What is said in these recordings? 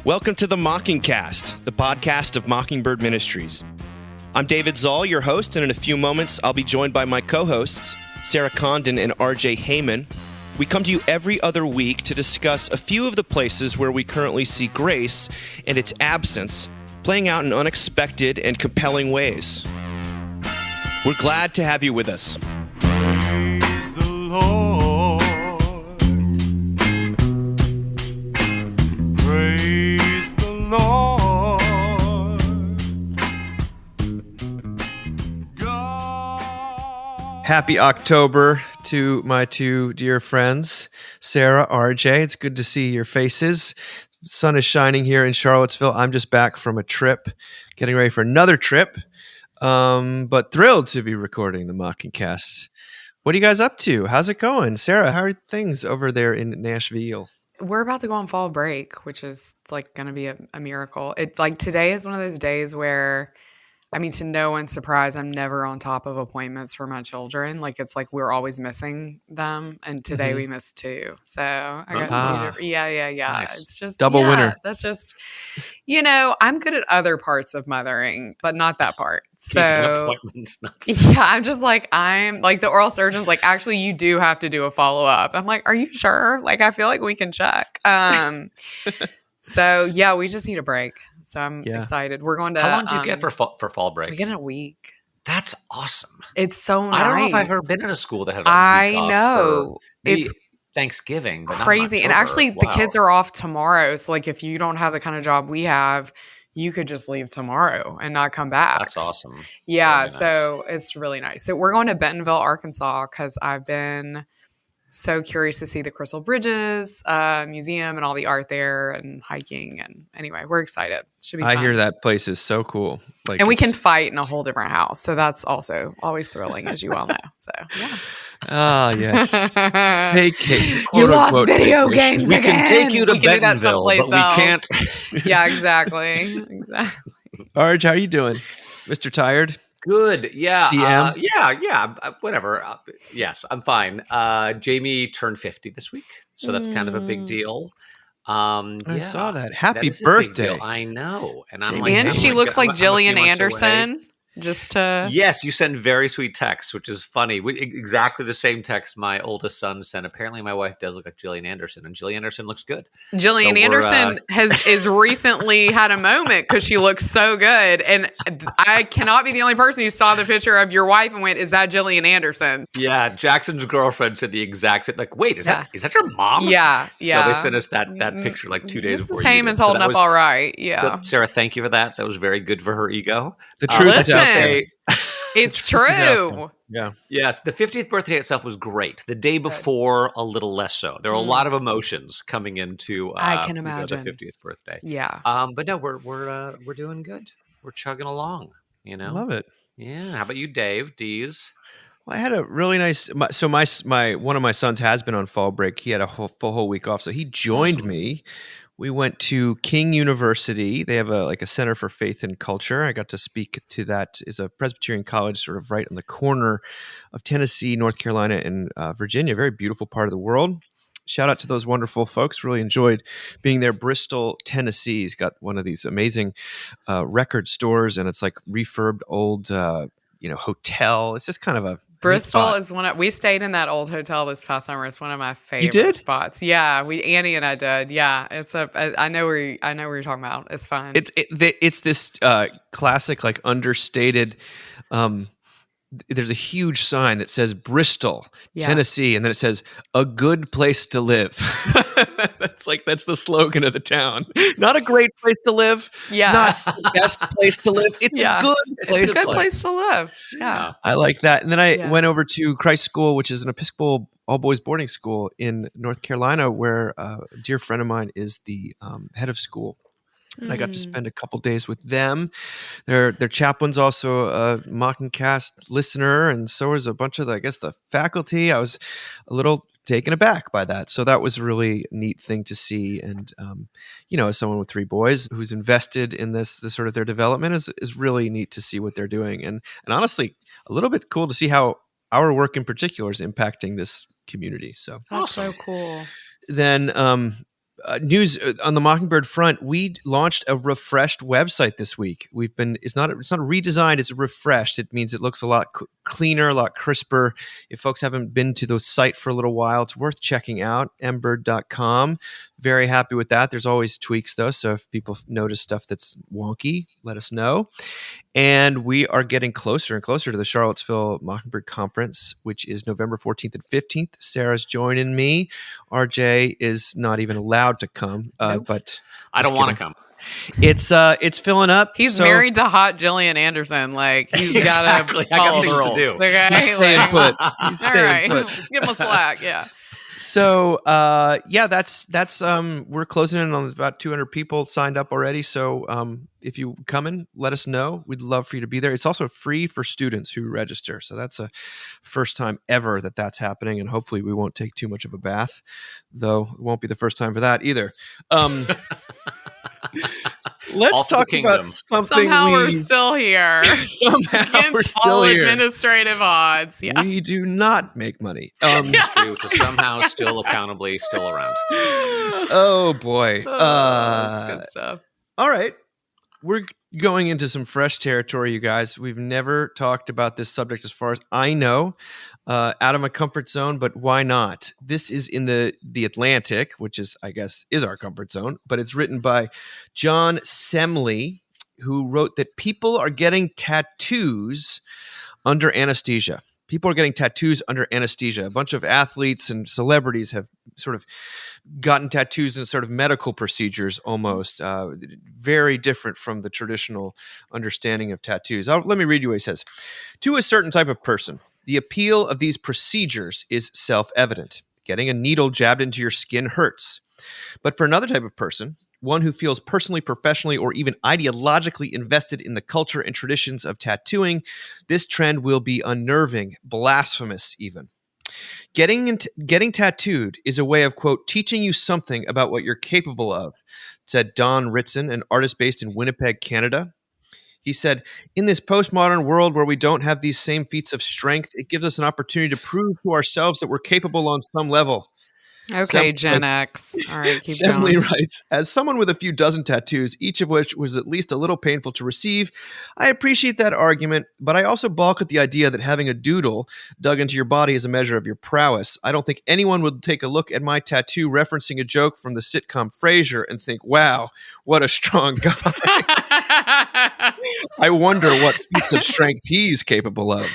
Welcome to the Mockingcast, the podcast of Mockingbird Ministries. I'm David Zoll, your host, and in a few moments, I'll be joined by my co-hosts, Sarah Condon and RJ Heyman. We come to you every other week to discuss a few of the places where we currently see grace and its absence playing out in unexpected and compelling ways. We're glad to have you with us. Praise the Lord. Praise the Lord. God. Happy October to my two dear friends, Sarah, RJ. It's good to see your faces. The sun is shining here in Charlottesville. I'm just back from a trip, getting ready for another trip, but thrilled to be recording the Mockingcast. What are you guys up to? How's it going? Sarah, how are things over there in Nashville? We're about to go on fall break, which is like going to be a miracle. Today is one of those days where, to no one's surprise, I'm never on top of appointments for my children. It's like we're always missing them, and today we missed two. So I got to yeah. Nice. It's just double winner. That's just, I'm good at other parts of mothering, but not that part. So appointments, I'm just I'm like the oral surgeon's like, actually, you do have to do a follow up. I'm like, are you sure? I feel like we can check. So yeah, we just need a break. So I'm excited. We're going to. How long do you get for fall break? We get in a week. That's awesome. It's so nice. I don't know if I've ever been in a school that had a week off know. It's Thanksgiving, but crazy. Not and actually, Wow. The kids are off tomorrow. So if you don't have the kind of job we have, you could just leave tomorrow and not come back. That's awesome. Yeah. Very nice. So it's really nice. So we're going to Bentonville, Arkansas, because I've been so curious to see the Crystal Bridges Museum and all the art there and hiking. And anyway, we're excited. Should be fun. I hear that place is so cool. And we can fight in a whole different house. So that's also always thrilling, as you all know. So, yeah. Ah, yes. Vacation. You lost video games We again. can take you to we can do that Bentonville, but someplace we else. can't. Yeah, exactly. Arj, how are you doing? Mr. Tired? Good. Yeah. TM? Whatever. Yes, I'm fine. Jamie turned 50 this week, so that's kind of a big deal. I saw that. Happy is a big birthday. deal. I know. And I'm Jamie. like, And I'm she looks like I'm a Gillian few months away. Anderson. Just to Yes, you send very sweet texts, which is funny. Exactly the same text my oldest son sent. Apparently, my wife does look like Gillian Anderson, and Gillian Anderson looks good. Gillian So Anderson is recently had a moment because she looks so good, and I cannot be the only person who saw the picture of your wife and went, "Is that Gillian Anderson?" Yeah, Jackson's girlfriend said the exact same. Like, wait, is that your mom? Yeah, So yeah. they sent us that picture like 2 days Mrs. before. Heyman's holding up all right. Yeah, So, Sarah, thank you for that. That was very good for her ego. The truth is out Listen. there. it's true. Yeah. Yes, the 50th birthday itself was great. The day before, a little less so. There were a lot of emotions coming into I can the imagine. 50th birthday. Yeah. But no, we're doing good. We're chugging along. I love it. Yeah. How about you, Dave? D's. Well, I had a really nice. My one of my sons has been on fall break. He had a whole week off, so he joined me. We went to King University. They have a Center for Faith and Culture. I got to speak to that. It's a Presbyterian college, sort of right on the corner of Tennessee, North Carolina, and Virginia. Very beautiful part of the world. Shout out to those wonderful folks. Really enjoyed being there. Bristol, Tennessee's got one of these amazing record stores, and it's like refurbed old, hotel. It's just kind of a Bristol is we stayed in that old hotel this past summer. It's one of my favorite did? spots. Yeah, Annie and I did. Yeah, I know where you're talking about. It's fun. It's this classic, understated. There's a huge sign that says Bristol, Tennessee, and then it says "a good place to live." That's the slogan of the town. Not a great place to live. Yeah. Not the best place to live. It's a good place. It's a good place to live. Yeah. I like that. And then I went over to Christ School, which is an Episcopal all-boys boarding school in North Carolina, where a dear friend of mine is the head of school. And I got to spend a couple days with them. Their chaplain's also a Mockingcast listener, and so was a bunch of the faculty. I was a little taken aback by that. So that was a really neat thing to see. And, as someone with 3 boys who's invested in this sort of their development is really neat to see what they're doing. And honestly, a little bit cool to see how our work in particular is impacting this community. So That's so cool. then news on the Mockingbird front. We launched a refreshed website this week. It's not redesigned, it's refreshed. It means it looks a lot cleaner, a lot crisper. If folks haven't been to the site for a little while, it's worth checking out, mbird.com. Very happy with that. There's always tweaks though, so if people notice stuff that's wonky, let us know. And we are getting closer and closer to the Charlottesville Mockingbird Conference, which is November 14th and 15th. Sarah's joining me. RJ is not even allowed to come, but I don't want to come. It's filling up. He's married to hot Jillian Anderson. Like, he's Exactly. got to follow I got the things to rules. do. Okay? He's staying put. He's All staying right, put. let's give him a slack. Yeah. So that's we're closing in on about 200 people signed up already. So if you come in, let us know. We'd love for you to be there. It's also free for students who register. So that's a first time ever that's happening, and hopefully we won't take too much of a bath, though it won't be the first time for that either. Let's talk about something. Somehow we're still here. Somehow we're still all here. Administrative odds. Yeah. We do not make money. Industry, which is somehow still accountably still around. Oh boy. That's good stuff. All right. We're going into some fresh territory, you guys. We've never talked about this subject as far as I know, out of my comfort zone, but why not? This is in the Atlantic, which is, I guess, is our comfort zone, but it's written by John Semley, who wrote that people are getting tattoos under anesthesia. People are getting tattoos under anesthesia. A bunch of athletes and celebrities have sort of gotten tattoos in sort of medical procedures almost. Very different from the traditional understanding of tattoos. Let me read you what he says. To a certain type of person, the appeal of these procedures is self-evident. Getting a needle jabbed into your skin hurts. But for another type of person, one who feels personally, professionally, or even ideologically invested in the culture and traditions of tattooing, this trend will be unnerving, blasphemous even. Getting tattooed is a way of, quote, teaching you something about what you're capable of, said Don Ritson, an artist based in Winnipeg, Canada. He said, in this postmodern world where we don't have these same feats of strength, it gives us an opportunity to prove to ourselves that we're capable on some level. Okay, Gen X. All right, keep Semley going. writes, as someone with a few dozen tattoos, each of which was at least a little painful to receive, I appreciate that argument, but I also balk at the idea that having a doodle dug into your body is a measure of your prowess. I don't think anyone would take a look at my tattoo referencing a joke from the sitcom Frasier and think, wow, what a strong guy. I wonder what feats of strength he's capable of.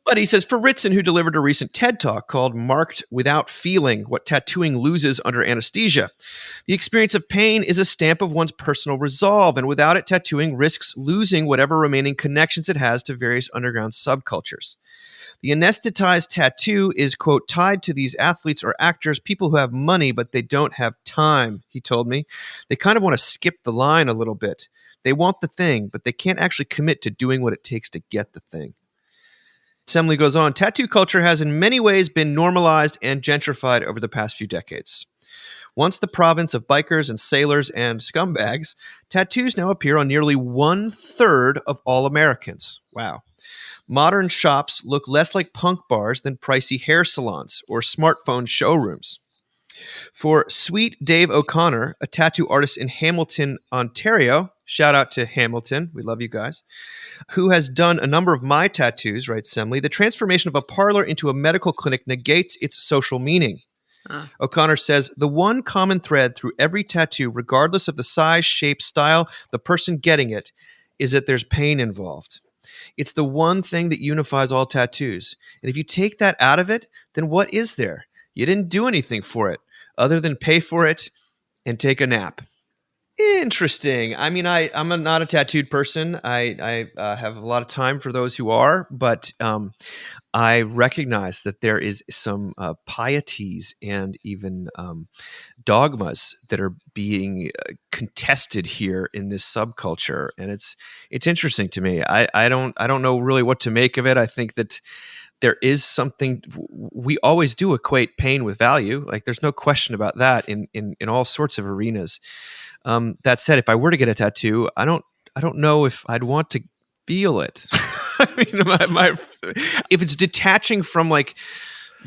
But he says, for Ritson, who delivered a recent TED Talk called Marked Without Feeling, What Tattooing Loses Under Anesthesia, the experience of pain is a stamp of one's personal resolve, and without it, tattooing risks losing whatever remaining connections it has to various underground subcultures. The anesthetized tattoo is, quote, tied to these athletes or actors, people who have money, but they don't have time, he told me. They kind of want to skip the line a little bit. They want the thing, but they can't actually commit to doing what it takes to get the thing. Semley goes on, tattoo culture has in many ways been normalized and gentrified over the past few decades. Once the province of bikers and sailors and scumbags, tattoos now appear on nearly 1/3 of all Americans. Wow. Modern shops look less like punk bars than pricey hair salons or smartphone showrooms. For Sweet Dave O'Connor, a tattoo artist in Hamilton, Ontario, shout out to Hamilton, we love you guys, who has done a number of my tattoos, writes Semley, the transformation of a parlor into a medical clinic negates its social meaning. O'Connor says, the one common thread through every tattoo, regardless of the size, shape, style, the person getting it, is that there's pain involved. It's the one thing that unifies all tattoos. And if you take that out of it, then what is there? You didn't do anything for it other than pay for it and take a nap. Interesting. I mean, I'm not a tattooed person. I have a lot of time for those who are, but I recognize that there is some pieties and even dogmas that are being contested here in this subculture, and it's interesting to me. I don't know really what to make of it. I think that there is something we always do equate pain with value. Like there's no question about that in all sorts of arenas. That said, if I were to get a tattoo, I don't know if I'd want to feel it. I mean, if it's detaching from like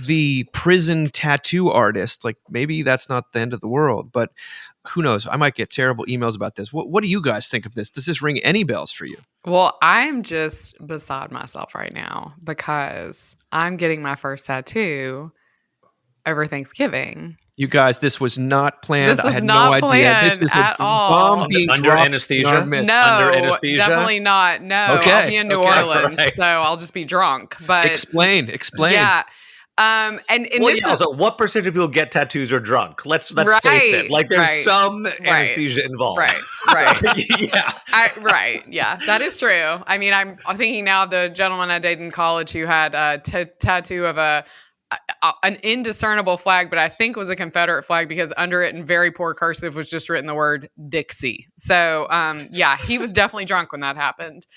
the prison tattoo artist, like maybe that's not the end of the world, but who knows? I might get terrible emails about this. What do you guys think of this? Does this ring any bells for you? Well, I'm just beside myself right now because I'm getting my first tattoo over Thanksgiving. You guys, this was not planned. This I was had not no idea. This planned is at a all. bomb being Under dropped anesthesia? in our midst. No, Under anesthesia? definitely not. No, Okay, I'll be in New okay, Orleans, right. so I'll just be drunk. But Explain. yeah, and Well, this yeah. is So, what percentage of people get tattoos are drunk? Let's face Right, it. Like, there's right, some anesthesia involved. right. Yeah. Right. Yeah, that is true. I mean, I'm thinking now of the gentleman I dated in college who had a tattoo of an indiscernible flag, but I think was a Confederate flag because under it in very poor cursive was just written the word Dixie. So, yeah, he was definitely drunk when that happened.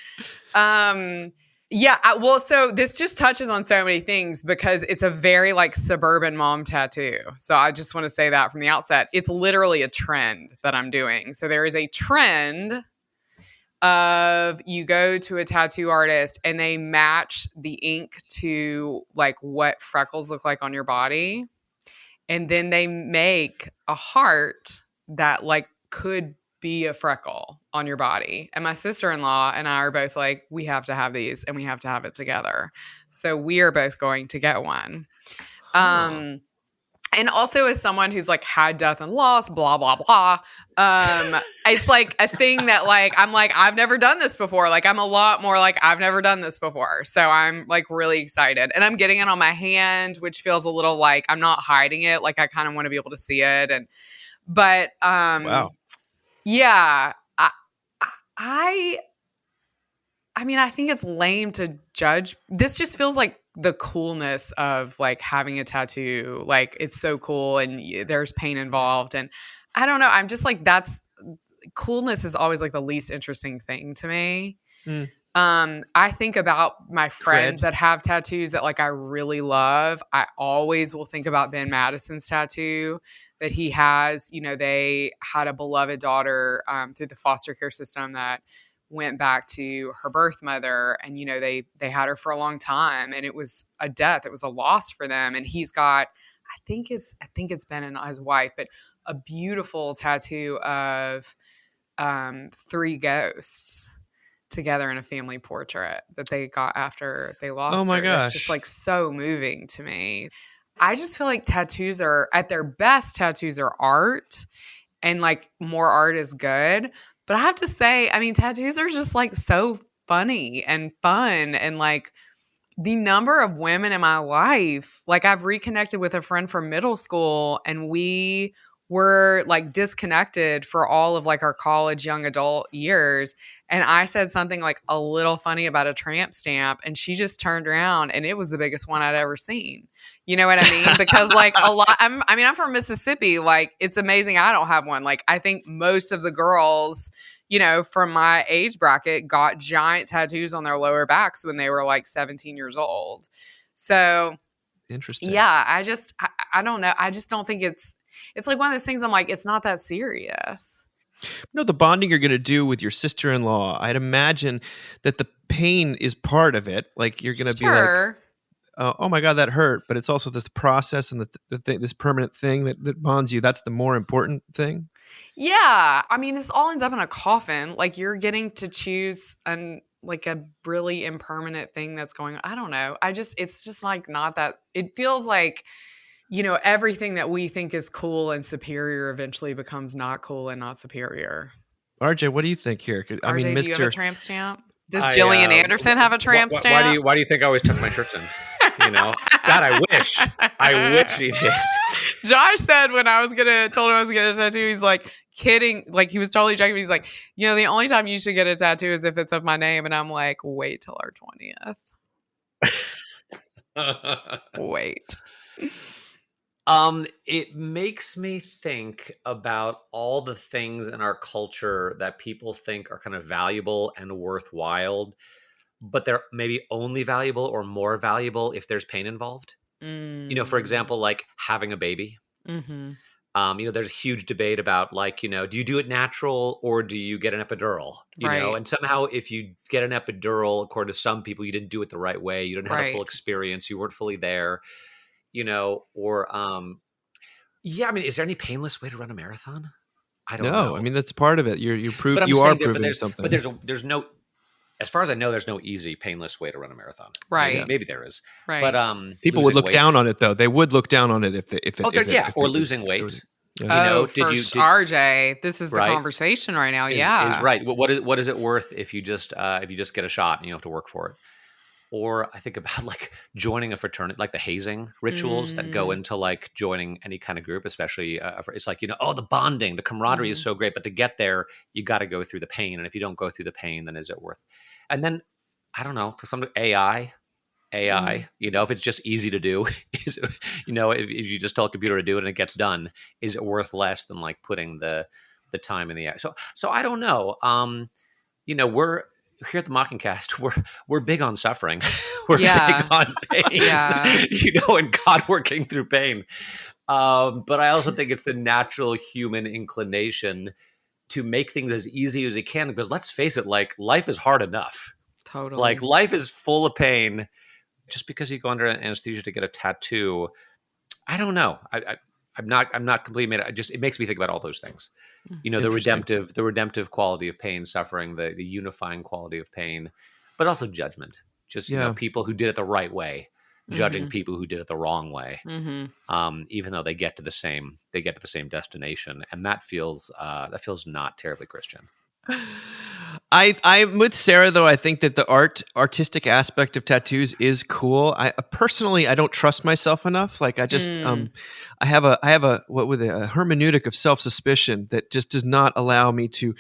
Yeah, so this just touches on so many things because it's a very like suburban mom tattoo. So I just want to say that from the outset. It's literally a trend that I'm doing. So there is a trend of you go to a tattoo artist and they match the ink to like what freckles look like on your body. And then they make a heart that like could be a freckle on your body. And my sister-in-law and I are both like, we have to have these and we have to have it together. So we are both going to get one. And also as someone who's like had death and loss, blah, blah, blah. It's like a thing that like, I'm like, I've never done this before. Like I'm a lot more like, I've never done this before. So I'm like really excited and I'm getting it on my hand, which feels a little like I'm not hiding it. Like I kind of want to be able to see it. But Wow. yeah, I mean, I think it's lame to judge. This just feels like the coolness of like having a tattoo. Like it's so cool and there's pain involved. And I don't know. I'm just like, coolness is always like the least interesting thing to me. I think about my friends that have tattoos that like I really love. I always will think about Ben Madison's tattoo that he has. You know, they had a beloved daughter through the foster care system that went back to her birth mother, and you know they had her for a long time, and it was a death. It was a loss for them. And he's got, I think it's Ben and his wife, but a beautiful tattoo of 3 ghosts together in a family portrait that they got after they lost Oh my her. gosh. It's just like so moving to me. I just feel like tattoos are at their best, tattoos are art, and like more art is good. But I have to say, I mean, tattoos are just like so funny and fun. And like the number of women in my life, like I've reconnected with a friend from middle school and we were like disconnected for all of like our college young adult years. And I said something like a little funny about a tramp stamp and she just turned around and it was the biggest one I'd ever seen. You know what I mean? Because like I'm from Mississippi. Like it's amazing I don't have one. Like I think most of the girls, you know, from my age bracket got giant tattoos on their lower backs when they were like 17 years old. So Interesting. yeah, I don't know. I just don't think it's like one of those things I'm like, it's not that serious. No, the bonding you're going to do with your sister-in-law, I'd imagine that the pain is part of it. Like you're going to be like, oh my God, that hurt. But it's also this process and this permanent thing that bonds you. That's the more important thing. Yeah. I mean, this all ends up in a coffin. Like you're getting to choose like a really impermanent thing that's going on. I don't know. It's just like not that, it feels like, you know, everything that we think is cool and superior eventually becomes not cool and not superior. RJ, what do you think here? I mean, RJ, do you have a tramp stamp? Does Gillian Anderson have a tramp stamp? Why do you think I always tuck my shirts in? You know, God, I wish he did. Josh said when told him I was gonna get a tattoo, he's like kidding, like he was totally joking. He's like, you know, the only time you should get a tattoo is if it's of my name, and I'm like, wait till our 20th. Wait. It makes me think about all the things in our culture that people think are kind of valuable and worthwhile, but they're maybe only valuable or more valuable if there's pain involved. You know, for example, like having a baby. Mm-hmm. You know, there's a huge debate about like, you know, do you do it natural or do you get an epidural? You know, and somehow if you get an epidural, according to some people, you didn't do it the right way. You didn't have a full experience. You weren't fully there. or yeah, I mean, is there any painless way to run a marathon? I don't No, I know. mean that's part of it. But I'm You are saying that, proving something. but there's no, as far as I know, there's no easy painless way to run a marathon. Right. Maybe there is. Right. But People would losing look down weight- on it, though. They would look down on it if or losing weight. Yeah. Oh, did for you- did- RJ, this is the Right. conversation right now. Is right. What is it worth if you just get a shot and you have to work for it? Or I think about like joining a fraternity, like the hazing rituals that go into like joining any kind of group, especially it's like, the bonding, the camaraderie is so great, but to get there, you got to go through the pain. And if you don't go through the pain, then is it worth? And then I don't know, to some AI, if it's just easy to do, is it, if you just tell a computer to do it and it gets done, is it worth less than like putting the time in the act? So I don't know. We're here at the Mockingcast, we're big on suffering. We're big on pain. And God working through pain. But I also think it's the natural human inclination to make things as easy as you can, because let's face it, like life is hard enough. Totally. Like life is full of pain. Just because you go under anesthesia to get a tattoo, I don't know. I'm not completely made. It makes me think about all those things. The redemptive quality of pain, suffering, the unifying quality of pain, but also judgment. Just people who did it the right way, judging people who did it the wrong way. Even though they get to the same destination, and that feels not terribly Christian. I'm with Sarah, though. I think that the artistic aspect of tattoos is cool. I personally, I don't trust myself enough. Like I just, I have a hermeneutic of self-suspicion that just does not allow me to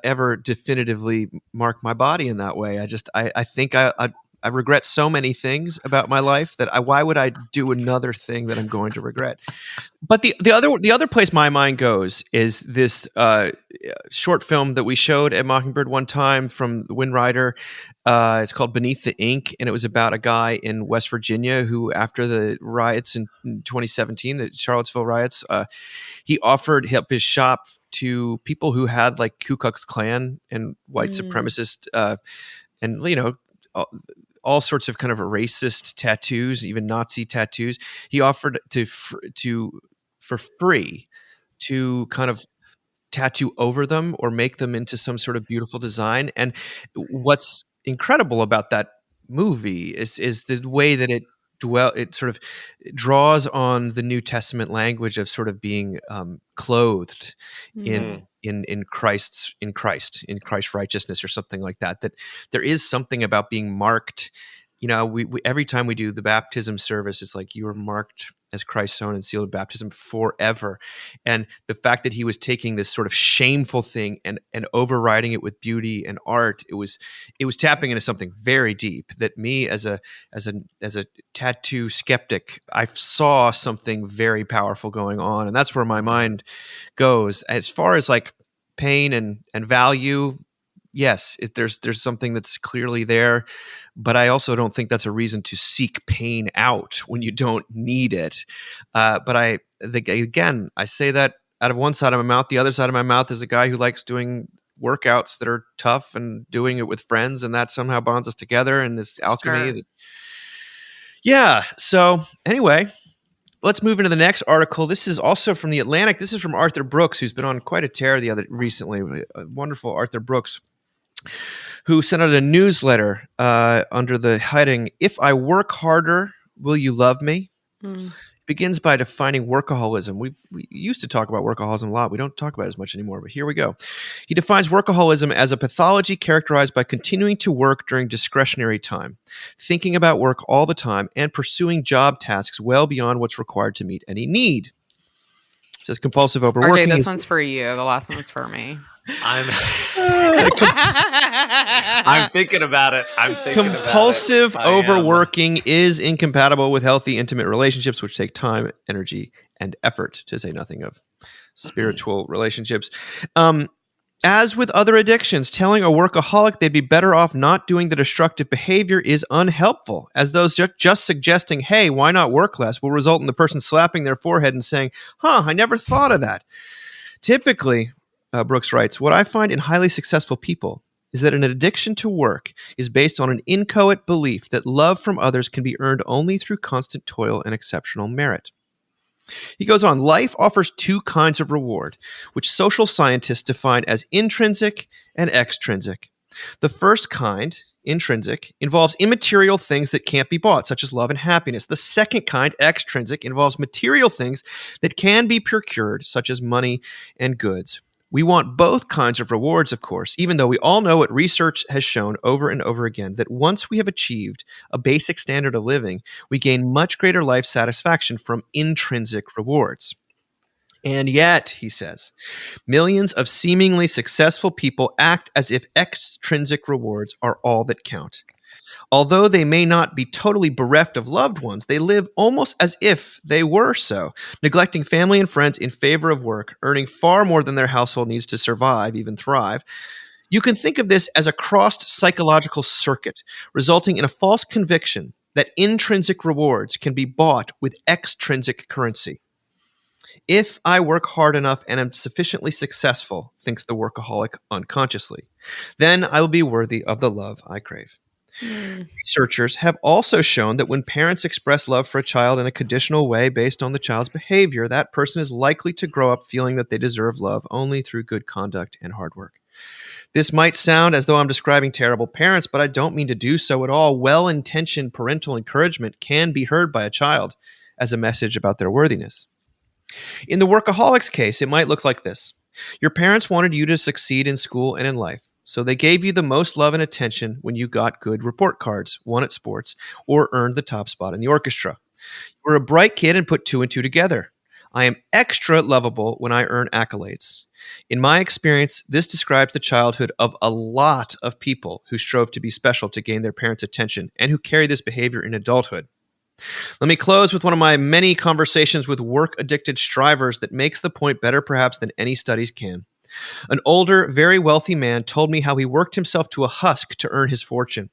ever definitively mark my body in that way. I think I regret so many things about my life that why would I do another thing that I'm going to regret? But the other place my mind goes is this short film that we showed at Mockingbird one time from Wind Rider. It's called Beneath the Ink, and it was about a guy in West Virginia who, after the riots in 2017, the Charlottesville riots, he offered up his shop to people who had like Ku Klux Klan and white supremacist and all sorts of kind of racist tattoos, even Nazi tattoos. He offered for free to kind of tattoo over them or make them into some sort of beautiful design. And what's incredible about that movie is the way that it sort of draws on the New Testament language of sort of being clothed in Christ's righteousness or something like that. That there is something about being marked. We every time we do the baptism service, it's like you were marked as Christ's own and sealed in baptism forever. And the fact that he was taking this sort of shameful thing and overriding it with beauty and art, it was tapping into something very deep that me as a tattoo skeptic, I saw something very powerful going on. And that's where my mind goes. As far as like pain and value, yes, there's something that's clearly there, but I also don't think that's a reason to seek pain out when you don't need it. But I say that out of one side of my mouth. The other side of my mouth is a guy who likes doing workouts that are tough and doing it with friends, and that somehow bonds us together in this alchemy. Sure. So anyway, let's move into the next article. This is also from The Atlantic. This is from Arthur Brooks, who's been on quite a tear recently. Wonderful Arthur Brooks, who sent out a newsletter under the heading, "If I work harder, will you love me?" Begins by defining workaholism. We used to talk about workaholism a lot. We don't talk about it as much anymore, but here we go. He defines workaholism as a pathology characterized by continuing to work during discretionary time, thinking about work all the time, and pursuing job tasks well beyond what's required to meet any need. It says compulsive overworking. RJ, this one's for you. The last one was for me. I'm thinking about it. Compulsive overworking is incompatible with healthy, intimate relationships, which take time, energy, and effort, to say nothing of spiritual relationships. As with other addictions, telling a workaholic they'd be better off not doing the destructive behavior is unhelpful, as those just suggesting, hey, why not work less, will result in the person slapping their forehead and saying, I never thought of that. Typically, Brooks writes, what I find in highly successful people is that an addiction to work is based on an inchoate belief that love from others can be earned only through constant toil and exceptional merit. He goes on, life offers two kinds of reward, which social scientists define as intrinsic and extrinsic. The first kind, intrinsic, involves immaterial things that can't be bought, such as love and happiness. The second kind, extrinsic, involves material things that can be procured, such as money and goods. We want both kinds of rewards, of course, even though we all know what research has shown over and over again, that once we have achieved a basic standard of living, we gain much greater life satisfaction from intrinsic rewards. And yet, he says, millions of seemingly successful people act as if extrinsic rewards are all that count. Although they may not be totally bereft of loved ones, they live almost as if they were so, neglecting family and friends in favor of work, earning far more than their household needs to survive, even thrive. You can think of this as a crossed psychological circuit, resulting in a false conviction that intrinsic rewards can be bought with extrinsic currency. If I work hard enough and am sufficiently successful, thinks the workaholic unconsciously, then I will be worthy of the love I crave. Researchers have also shown that when parents express love for a child in a conditional way based on the child's behavior, that person is likely to grow up feeling that they deserve love only through good conduct and hard work. This might sound as though I'm describing terrible parents, but I don't mean to do so at all. Well-intentioned parental encouragement can be heard by a child as a message about their worthiness. In the workaholic's case, it might look like this. Your parents wanted you to succeed in school and in life. So they gave you the most love and attention when you got good report cards, won at sports, or earned the top spot in the orchestra. You were a bright kid and put two and two together. I am extra lovable when I earn accolades. In my experience, this describes the childhood of a lot of people who strove to be special to gain their parents' attention and who carry this behavior in adulthood. Let me close with one of my many conversations with work-addicted strivers that makes the point better perhaps than any studies can. An older, very wealthy man told me how he worked himself to a husk to earn his fortune.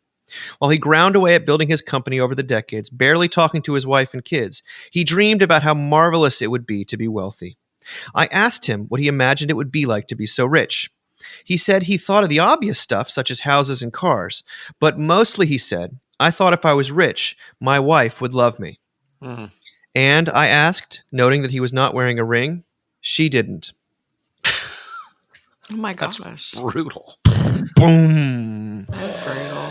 While he ground away at building his company over the decades, barely talking to his wife and kids, he dreamed about how marvelous it would be to be wealthy. I asked him what he imagined it would be like to be so rich. He said he thought of the obvious stuff, such as houses and cars, but mostly, he said, I thought if I was rich, my wife would love me. And I asked, noting that he was not wearing a ring, she didn't. Oh my gosh. That's brutal. Boom. That's brutal.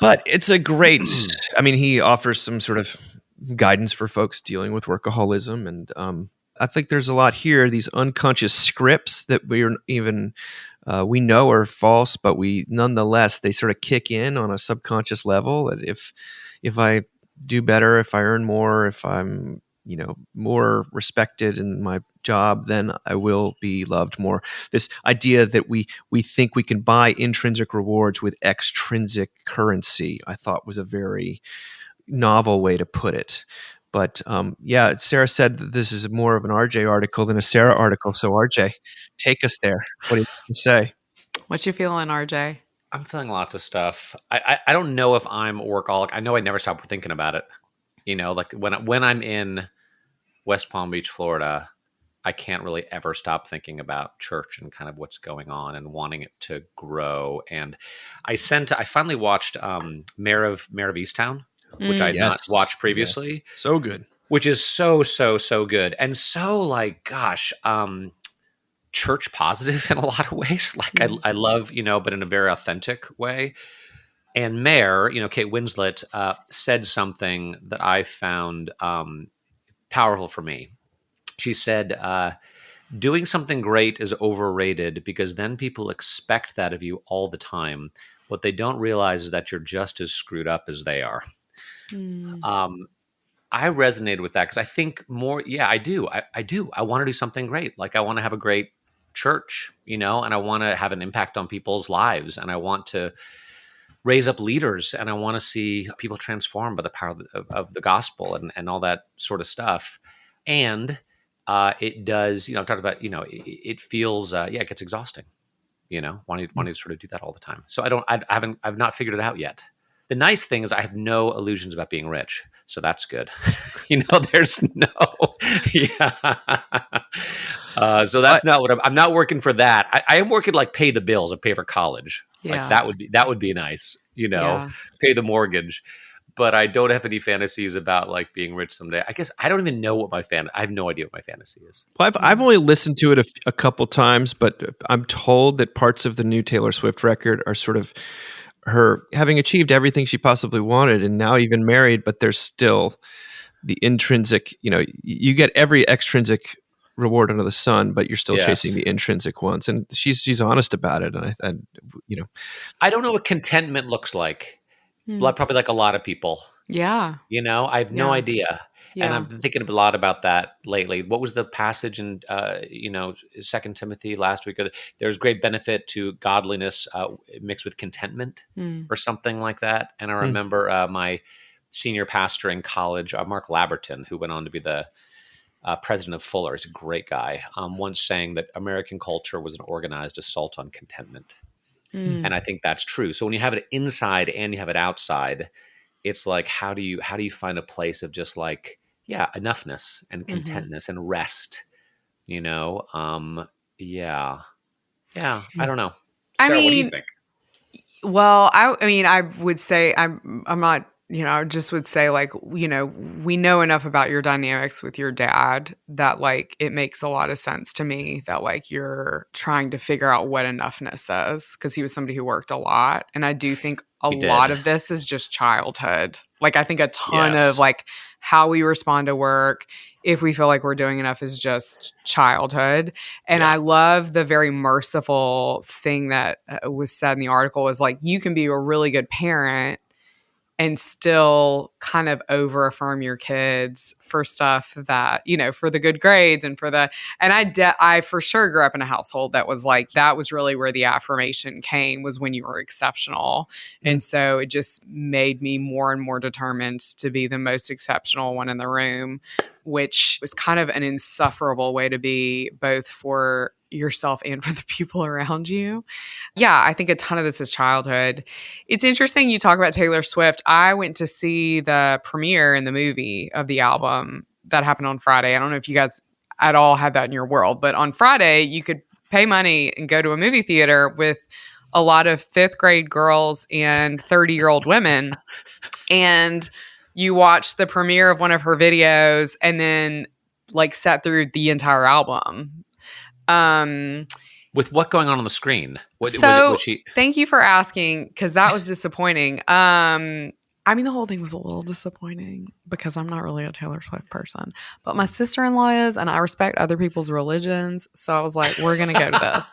But it's a great, I mean, he offers some sort of guidance for folks dealing with workaholism. And I think there's a lot here, these unconscious scripts that we know are false, but nonetheless, they sort of kick in on a subconscious level that if I do better, if I earn more, if I'm, more respected in my job, then I will be loved more. This idea that we think we can buy intrinsic rewards with extrinsic currency, I thought was a very novel way to put it. But Sarah said that this is more of an RJ article than a Sarah article. So RJ, take us there. What do you say? What you feeling, RJ? I'm feeling lots of stuff. I don't know if I'm a workaholic. I know I never stop thinking about it. Like when I'm in West Palm Beach, Florida, I can't really ever stop thinking about church and kind of what's going on and wanting it to grow. And I finally watched Mayor of Easttown, which I had not watched previously. Yes. So good. Which is so good. And so church positive in a lot of ways. I love, but in a very authentic way. And Mayor, Kate Winslet, said something that I found powerful for me. She said, doing something great is overrated because then people expect that of you all the time. What they don't realize is that you're just as screwed up as they are. I resonated with that because I think more, I do. I do. I want to do something great. Like I want to have a great church, and I want to have an impact on people's lives, and I want to raise up leaders, and I want to see people transformed by the power of the gospel and all that sort of stuff. And it does, I've talked about, it feels, it gets exhausting, wanting to sort of do that all the time. So I've not figured it out yet. The nice thing is I have no illusions about being rich. So that's good. There's no, So that's not what I'm not working for that. I am working like pay the bills and pay for college. Yeah. Like that would be nice, Yeah. pay the mortgage. But I don't have any fantasies about like being rich someday. I guess I don't even know what I have no idea what my fantasy is. Well, I've only listened to it a couple times, but I'm told that parts of the new Taylor Swift record are sort of her having achieved everything she possibly wanted and now even married, but there's still the intrinsic, you get every extrinsic reward under the sun, but you're still chasing the intrinsic ones. And she's honest about it. And I don't know what contentment looks like. Probably like a lot of people. Yeah. I have no idea. Yeah. And I've been thinking a lot about that lately. What was the passage in, 2 Timothy last week? There's great benefit to godliness mixed with contentment or something like that. And I remember my senior pastor in college, Mark Laberton, who went on to be the president of Fuller. He's a great guy. Once saying that American culture was an organized assault on contentment. And I think that's true. So when you have it inside and you have it outside, it's like, how do you find a place of just like, enoughness and contentness and rest, I don't know. Sarah, what do you think? Well, I would say I'm not, I just would say like, we know enough about your dynamics with your dad that like, it makes a lot of sense to me that like you're trying to figure out what enoughness is, because he was somebody who worked a lot. And I do think a lot of this is just childhood. Like, I think a ton of like how we respond to work, if we feel like we're doing enough, is just childhood. And I love the very merciful thing that was said in the article is like, you can be a really good parent and still kind of over affirm your kids for stuff that, for the good grades and I for sure grew up in a household that was like, that was really where the affirmation came, was when you were exceptional. And so it just made me more and more determined to be the most exceptional one in the room, which was kind of an insufferable way to be, both for yourself and for the people around you. Yeah, I think a ton of this is childhood. It's interesting you talk about Taylor Swift. I went to see the premiere in the movie of the album that happened on Friday. I don't know if you guys at all had that in your world, but on Friday you could pay money and go to a movie theater with a lot of 5th grade girls and 30-year-old women. And you watch the premiere of one of her videos and then like sat through the entire album. With what going on the screen? Thank you for asking, because that was disappointing. The whole thing was a little disappointing because I'm not really a Taylor Swift person, but my sister-in-law is, and I respect other people's religions. So I was like, we're going to go to this.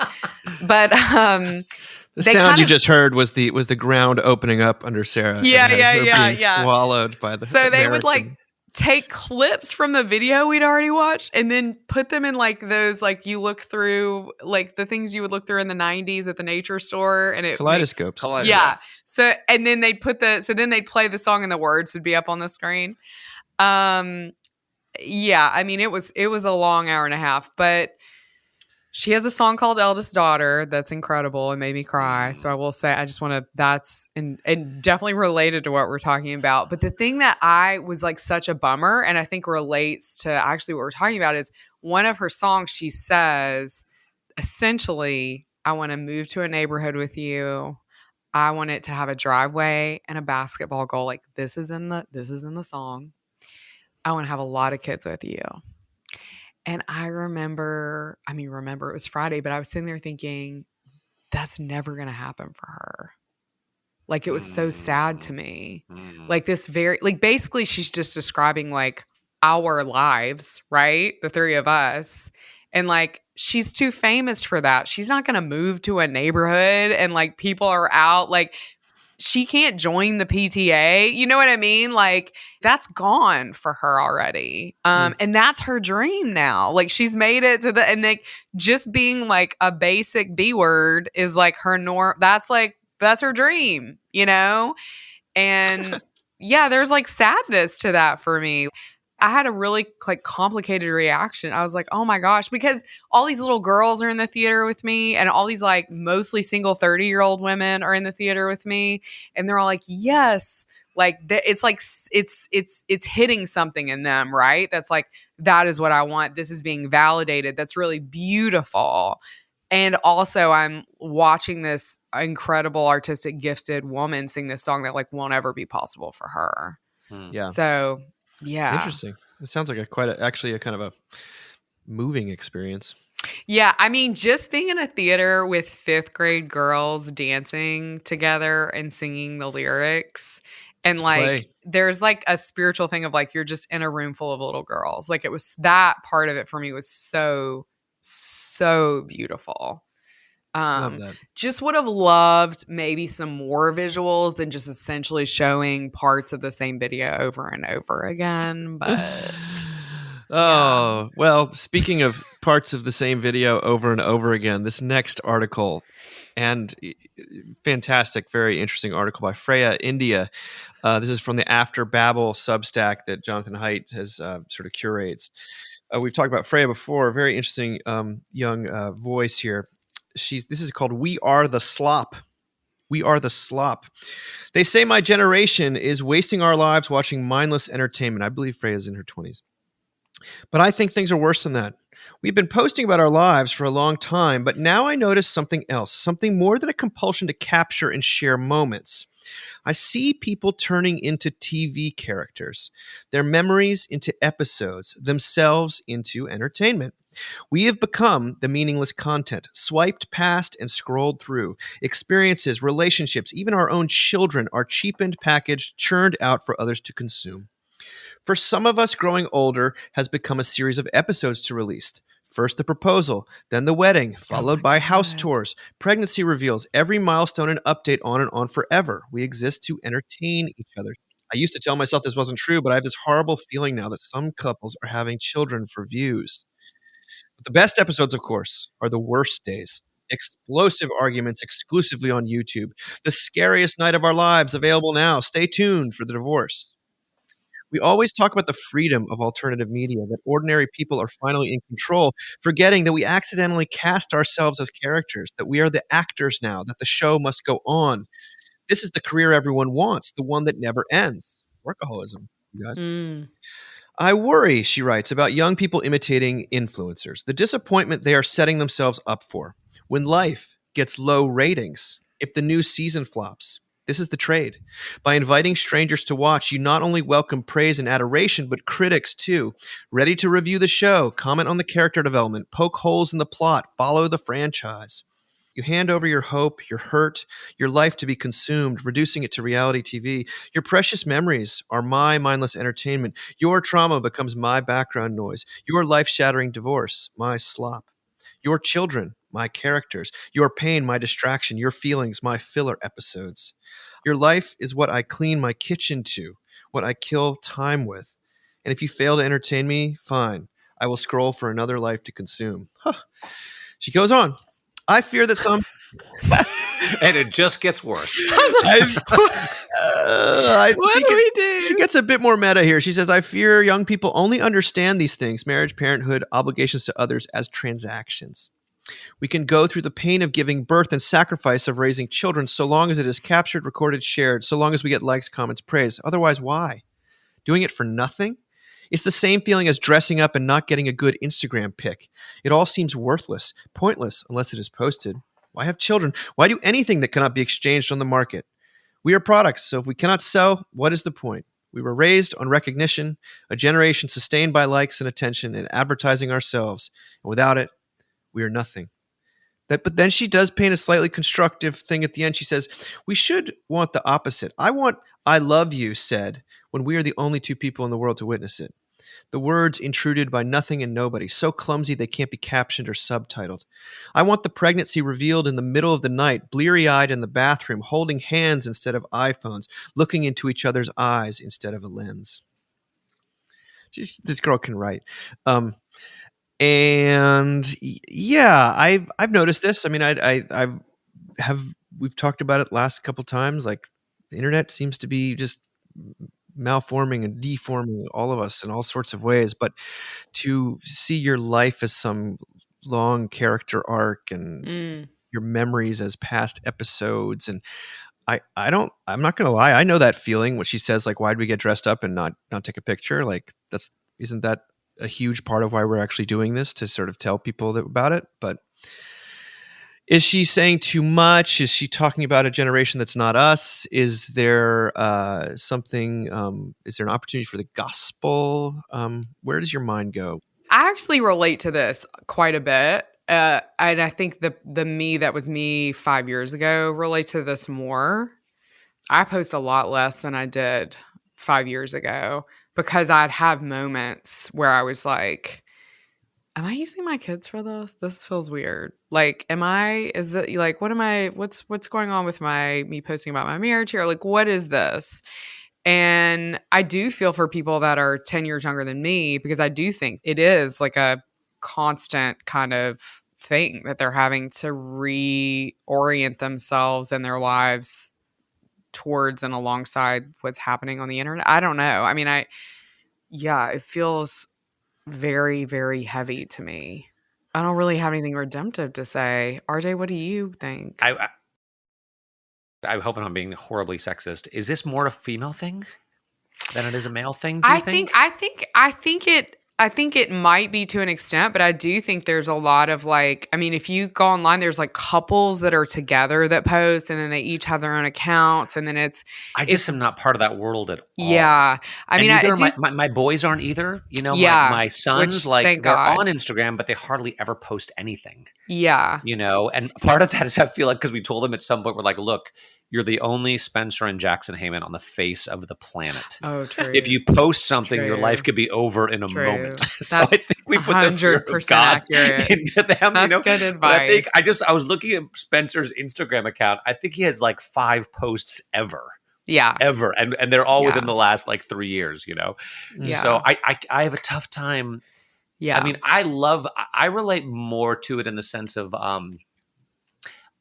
But the sound you just heard was the ground opening up under Sarah. Yeah. Swallowed by the. So they would like take clips from the video we'd already watched and then put them in like those, like you look through, like the things you would look through in the 90s at the nature store, and it kaleidoscopes. Yeah. So, and then they'd they'd play the song and the words would be up on the screen. It was a long hour and a half, but she has a song called Eldest Daughter that's incredible and made me cry. So I will say, that's definitely related to what we're talking about. But the thing that I was like such a bummer, and I think relates to actually what we're talking about, is one of her songs, she says, essentially, I want to move to a neighborhood with you. I want it to have a driveway and a basketball goal. Like this is in the song. I want to have a lot of kids with you. And I remember it was Friday, but I was sitting there thinking, that's never going to happen for her. Like, it was so sad to me. Like this basically she's just describing like our lives, right? The 3 of us. And like, she's too famous for that. She's not going to move to a neighborhood and like people are out. Like, she can't join the PTA. You know what I mean? Like, that's gone for her already. And that's her dream now. Like, she's made it to and like just being like a basic B word is like her norm. That's her dream, And yeah, there's like sadness to that for me. I had a really like complicated reaction. I was like, oh my gosh, because all these little girls are in the theater with me and all these like mostly single 30-year-old women are in the theater with me. And they're all like, yes, Like it's like it's hitting something in them, right? That's like, that is what I want. This is being validated. That's really beautiful. And also I'm watching this incredible artistic gifted woman sing this song that like won't ever be possible for her. Yeah. So yeah. Interesting. It sounds like actually a kind of a moving experience. Yeah, I mean, just being in a theater with 5th grade girls dancing together and singing the lyrics, and Let's like play. there's like a spiritual thing of like you're just in a room full of little girls. Like it was, that part of it for me was so beautiful. Love that. Just would have loved maybe some more visuals than just essentially showing parts of the same video over and over again. But oh, well, speaking of parts of the same video over and over again, this next article, and fantastic, very interesting article by Freya India. This is from the After Babel Substack that Jonathan Haidt has sort of curates. We've talked about Freya before. Very interesting young voice here. This is called "We Are the Slop." We are the slop. They say my generation is wasting our lives watching mindless entertainment. I believe Freya's in her 20s. But I think things are worse than that. We've been posting about our lives for a long time, but now I notice something else, something more than a compulsion to capture and share moments. I see people turning into TV characters, their memories into episodes, themselves into entertainment. We have become the meaningless content, swiped past and scrolled through. Experiences, relationships, even our own children are cheapened, packaged, churned out for others to consume. For some of us, growing older has become a series of episodes to release. First the proposal, then the wedding, followed by house tours, pregnancy reveals, every milestone and update on and on forever. We exist to entertain each other. I used to tell myself this wasn't true, but I have this horrible feeling now that some couples are having children for views. But the best episodes, of course, are the worst days. Explosive arguments exclusively on YouTube. The scariest night of our lives available now. Stay tuned for the divorce. We always talk about the freedom of alternative media, that ordinary people are finally in control, forgetting that we accidentally cast ourselves as characters, that we are the actors now, that the show must go on. This is the career everyone wants, the one that never ends. Workaholism, you guys. I worry, she writes, about young people imitating influencers, the disappointment they are setting themselves up for. When life gets low ratings, if the new season flops, this is the trade. By inviting strangers to watch, you not only welcome praise and adoration, but critics too, ready to review the show, comment on the character development, poke holes in the plot, follow the franchise. You hand over your hope, your hurt, your life to be consumed, reducing it to reality TV. Your precious memories are my mindless entertainment. Your trauma becomes my background noise. Your life-shattering divorce, my slop. Your children, my characters. Your pain, my distraction. Your feelings, my filler episodes. Your life is what I clean my kitchen to, what I kill time with. And if you fail to entertain me, fine. I will scroll for another life to consume. Huh. She goes on. I fear that some... And it just gets worse. What do we do? She gets a bit more meta here. She says, I fear young people only understand these things, marriage, parenthood, obligations to others, as transactions. We can go through the pain of giving birth and sacrifice of raising children so long as it is captured, recorded, shared, so long as we get likes, comments, praise. Otherwise, why? Doing it for nothing? It's the same feeling as dressing up and not getting a good Instagram pic. It all seems worthless, pointless, unless it is posted. Why have children? Why do anything that cannot be exchanged on the market? We are products, so if we cannot sell, what is the point? We were raised on recognition, a generation sustained by likes and attention and advertising ourselves. And without it, we are nothing. But then she does paint a slightly constructive thing at the end. She says, we should want the opposite. I want I love you said when we are the only two people in the world to witness it. The words intruded by nothing and nobody, so clumsy they can't be captioned or subtitled. I want the pregnancy revealed in the middle of the night, bleary-eyed in the bathroom, holding hands instead of iPhones, looking into each other's eyes instead of a lens. This girl can write. And yeah, I've noticed this. I mean, we've talked about it last couple times. Like the internet seems to be just malforming and deforming all of us in all sorts of ways. But to see your life as some long character arc and your memories as past episodes, and I'm not gonna lie. I know that feeling when she says like, why'd we get dressed up and not take a picture? Like isn't that a huge part of why we're actually doing this, to sort of tell people about it? But is she saying too much? Is she talking about a generation that's not us? Is there something? Is there an opportunity for the gospel? Where does your mind go? I actually relate to this quite a bit. And I think the me that was me 5 years ago relates to this more. I post a lot less than I did 5 years ago because I'd have moments where I was like, am I using my kids for this? This feels weird. Like, is it like, what's going on with me posting about my marriage here? Like, what is this? And I do feel for people that are 10 years younger than me, because I do think it is like a constant kind of thing that they're having to reorient themselves and their lives towards and alongside what's happening on the internet. I don't know. I mean, it feels very, very heavy to me. I don't really have anything redemptive to say. RJ, what do you think? I hope I'm not being horribly sexist. Is this more a female thing than it is a male thing? Do you think? I think it might be to an extent, but I do think there's a lot of like, I mean, if you go online, there's like couples that are together that post, and then they each have their own accounts, and then I just am not part of that world at all. Yeah, I mean, my boys aren't either. My sons, which, they're on Instagram, but they hardly ever post anything. Yeah, and part of that is I feel like because we told them at some point, we're like, look, you're the only Spencer and Jackson Heyman on the face of the planet. Oh, true. If you post something, your life could be over in a moment. So I think we put the fear of God into them. That's good advice. I was looking at Spencer's Instagram account. I think he has like 5 posts ever. Yeah. Ever. And they're all within the last like 3 years, Yeah. So I have a tough time. Yeah. I mean, I relate more to it in the sense of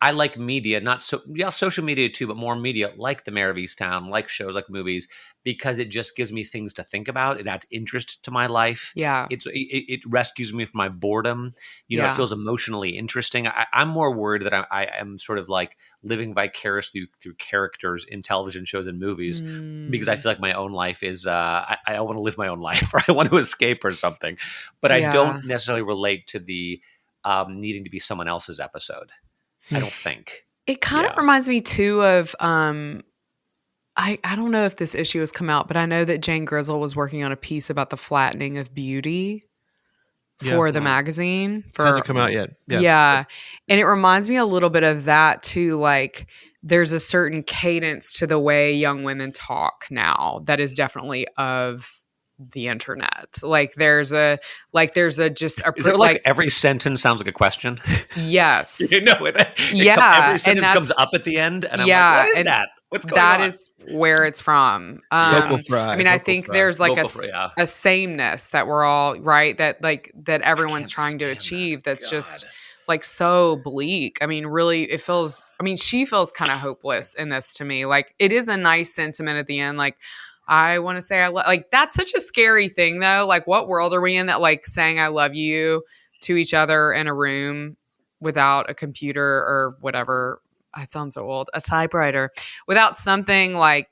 I like media, social media too, but more media like the Mayor of Easttown, like shows, like movies, because it just gives me things to think about. It adds interest to my life. Yeah. It rescues me from my boredom. It feels emotionally interesting. I'm more worried that I am sort of like living vicariously through characters in television shows and movies, because I feel like my own life is, I want to live my own life, or I want to escape or something. But I don't necessarily relate to the needing to be someone else's episode. I don't think. It kind of reminds me too of I don't know if this issue has come out, but I know that Jane Grizzle was working on a piece about the flattening of beauty for the magazine. Hasn't come out yet. Yeah. And it reminds me a little bit of that too. Like, there's a certain cadence to the way young women talk now that is definitely of the internet. There's a is it like every sentence sounds like a question? Yes. Every sentence comes up at the end, and I'm like, what is that? What's going on? That is where it's from. Vocal fry. I mean, I think there's like a sameness that we're all right, that everyone's trying to achieve. That's just like so bleak. I mean, really, she feels kind of hopeless in this to me. Like, it is a nice sentiment at the end. Like, I want to say that's such a scary thing though. Like, what world are we in that like saying I love you to each other in a room without a computer or whatever? I sound so old. A typewriter, without something like,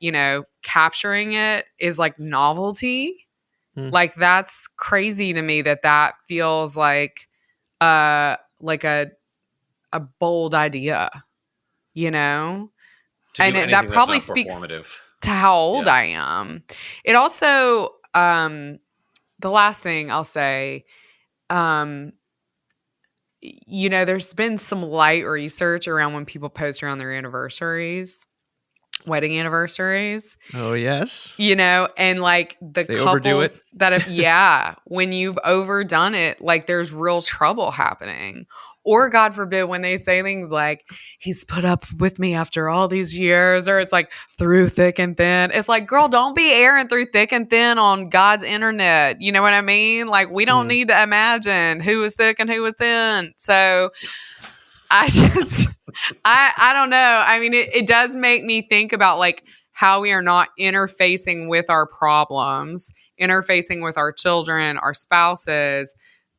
capturing it is like novelty. Like, that's crazy to me that feels like a bold idea, and that probably speaks to how old I am. It also, the last thing I'll say, there's been some light research around when people post around their wedding anniversaries. Oh, yes. And like the they couples overdo it. that have, when you've overdone it, like there's real trouble happening. Or God forbid, when they say things like, he's put up with me after all these years, or it's like through thick and thin. It's like, girl, don't be airing through thick and thin on God's internet. You know what I mean? Like, we don't need to imagine who was thick and who was thin. So I don't know. I mean, it does make me think about like how we are not interfacing with our problems, interfacing with our children, our spouses,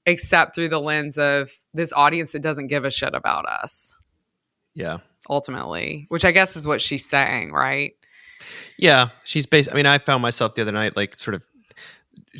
except through the lens of this audience that doesn't give a shit about us. Yeah. ultimately, which I guess is what she's saying, right? Yeah. She's I mean, I found myself the other night, like, sort of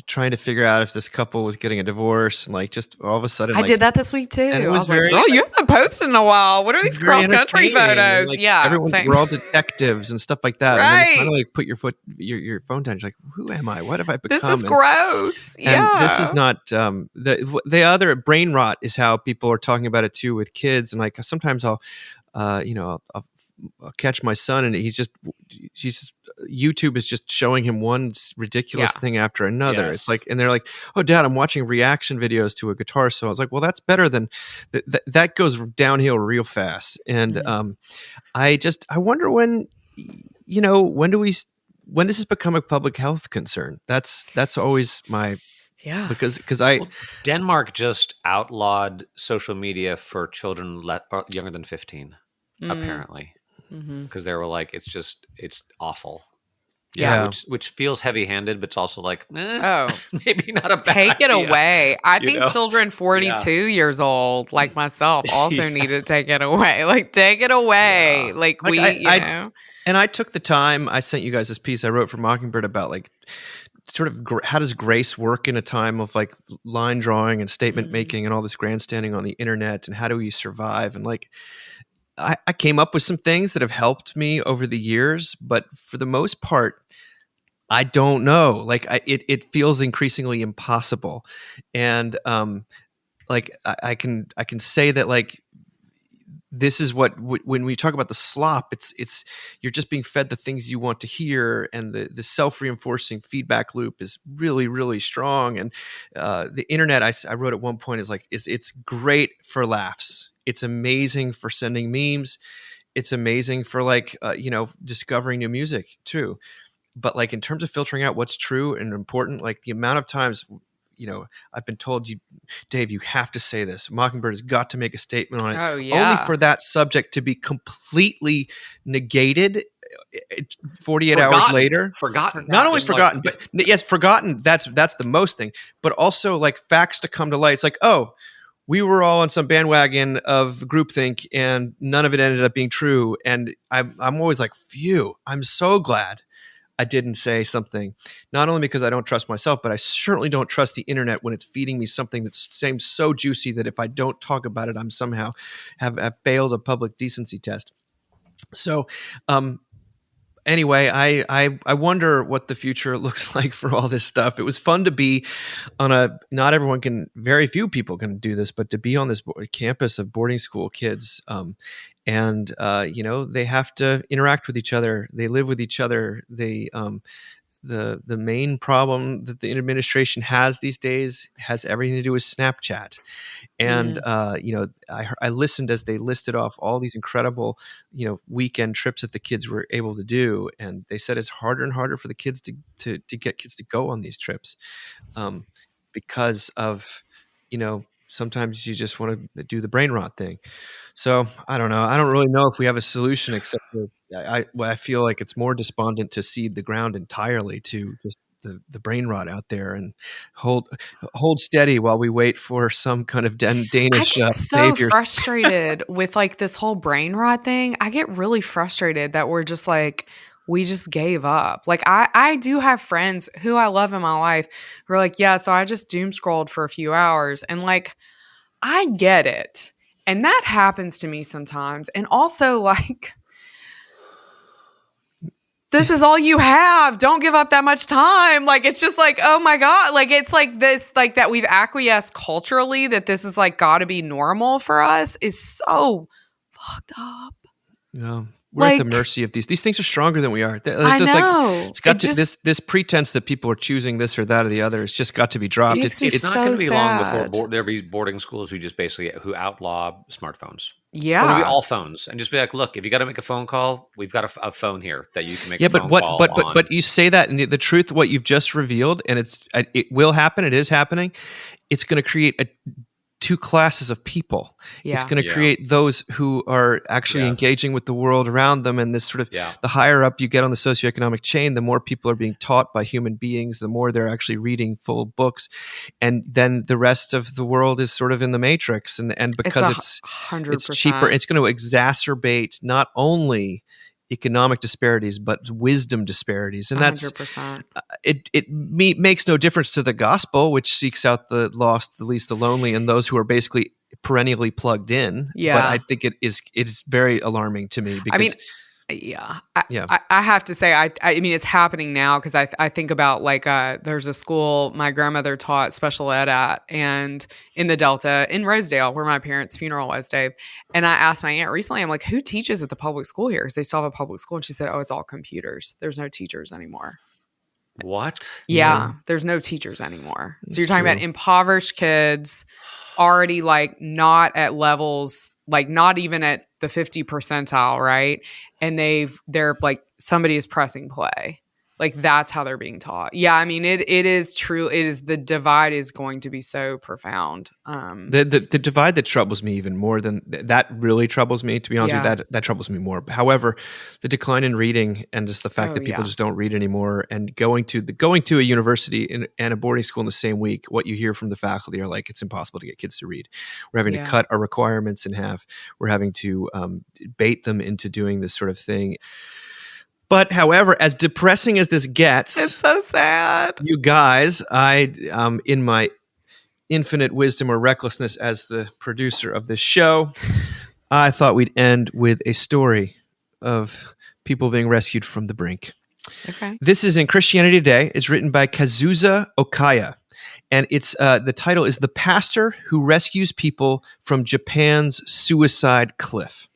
trying to figure out if this couple was getting a divorce, and like just all of a sudden, I like, did that this week too. and it I was was like, very, girl, you haven't posted in a while. What are these it's very cross country entertaining, and, photos? like, Yeah, same. we're all detectives and stuff like that. And then you Right. finally put your phone down. You're like, who am I? What have I become? This is And- gross. And Yeah. this is not the other brain rot is how people are talking about it too with kids. And like sometimes I'll catch my son and he's YouTube is just showing him one ridiculous Yeah. thing after another. Yes. It's like, and they're like, "Oh, Dad, I'm watching reaction videos to a guitar solo." I was like, "Well, that's better than that goes downhill real fast." And I wonder when when does this become a public health concern? That's always my Yeah. because I Well, Denmark just outlawed social media for children younger than 15, apparently, because they were like, it's awful. Yeah. Which feels heavy-handed, but it's also like, Oh, maybe not a bad take it idea. away. I you think know? children 42 years old, like myself, also need to take it away. Like, take it away. Yeah. Like, Like, we, I- you know. And I took the time. I sent you guys this piece I wrote for Mockingbird about like sort of how does grace work in a time of like line drawing and statement making and all this grandstanding on the internet, and how do we survive? And like I came up with some things that have helped me over the years, but for the most part, I don't know. Like it feels increasingly impossible, and like I can say that like. This is what when we talk about the slop, it's you're just being fed the things you want to hear, and the self-reinforcing feedback loop is really, really strong. And the internet, I wrote at one point, is like it's great for laughs. It's amazing for sending memes. It's amazing for like discovering new music too. But like in terms of filtering out what's true and important, like the amount of times. I've been told Dave, you have to say this. Mockingbird has got to make a statement on it. Oh, yeah. Only for that subject to be completely negated 48 hours later. Forgotten. Not only Just forgotten, like- but yes, forgotten. That's the most thing. But also like facts to come to light. It's like, oh, we were all on some bandwagon of groupthink and none of it ended up being true. And I'm always like, phew, I'm so glad I didn't say something, not only because I don't trust myself, but I certainly don't trust the internet when it's feeding me something that seems so juicy that if I don't talk about it, I'm somehow have failed a public decency test. So, anyway, I wonder what the future looks like for all this stuff. It was fun to be on very few people can do this, but to be on this campus of boarding school kids, and they have to interact with each other. They live with each other. They the main problem that the administration has these days has everything to do with Snapchat. And I listened as they listed off all these incredible weekend trips that the kids were able to do, and they said it's harder and harder for the kids to get kids to go on these trips because of sometimes you just want to do the brain rot thing. So I don't know. I don't really know if we have a solution, except for I feel like it's more despondent to cede the ground entirely to just the brain rot out there and hold steady while we wait for some kind of Danish I get so savior. frustrated with like this whole brain rot thing. I get really frustrated that we're just like, we just gave up. Like I do have friends who I love in my life who are like, yeah, so I just doom scrolled for a few hours. And like, I get it. And that happens to me sometimes. And also like, this is all you have. Don't give up that much time. Like, it's just like, oh my God. Like, it's like this, like that we've acquiesced culturally that this is like got to be normal for us is so fucked up. Yeah. We're at the Like- mercy of these. These things are stronger than we are. It's I just know. Like, it's got It to just- this pretense that people are choosing this or that or the other. It's just got to be dropped. Makes me It's not so going to be long sad. before there be boarding schools who outlaw smartphones. Yeah. Or maybe all phones, and just be like, look, if you got to make a phone call, we've got a phone here that you can make. Yeah, a phone but call what? on. But you say that, and the truth, what you've just revealed, and it will happen. It is happening. It's going to create a two classes of people. It's Yeah. going to create those who are actually engaging with the world around them. And this sort of, the higher up you get on the socioeconomic chain, the more people are being taught by human beings, the more they're actually reading full books. And then the rest of the world is sort of in the matrix. And because it's 100%. cheaper, it's going to exacerbate not only economic disparities but wisdom disparities, and that's 100%. it makes no difference to the gospel, which seeks out the lost, the least, the lonely, and those who are basically perennially plugged in. But I think it's very alarming to me because I have to say, I mean, it's happening now because I think about like there's a school my grandmother taught special ed at, and in the Delta in Rosedale, where my parents' funeral was, Dave. And I asked my aunt recently, I'm like, who teaches at the public school here? Because they still have a public school, and she said, oh, it's all computers. There's no teachers anymore. What? Yeah, there's no teachers anore. So you're talking about impoverished kids, already like not at levels, like not even at the 50 percentile, right? And they're like, somebody is pressing play. Like that's how they're being taught. Yeah, I mean, it is true. It is, the divide is going to be so profound. The divide that troubles me even more than that really troubles me, to be honest with you, that troubles me more. However, the decline in reading and just the fact that people just don't read anymore, and going to a university and a boarding school in the same week, what you hear from the faculty are like, it's impossible to get kids to read. We're having to cut our requirements in half. We're having to bait them into doing this sort of thing. But however, as depressing as this gets, it's so sad. You guys, I, in my infinite wisdom or recklessness as the producer of this show, I thought we'd end with a story of people being rescued from the brink. Okay. This is in Christianity Today. It's written by Kazusa Okaya. And it's the title is "The Pastor Who Rescues People from Japan's Suicide Cliff."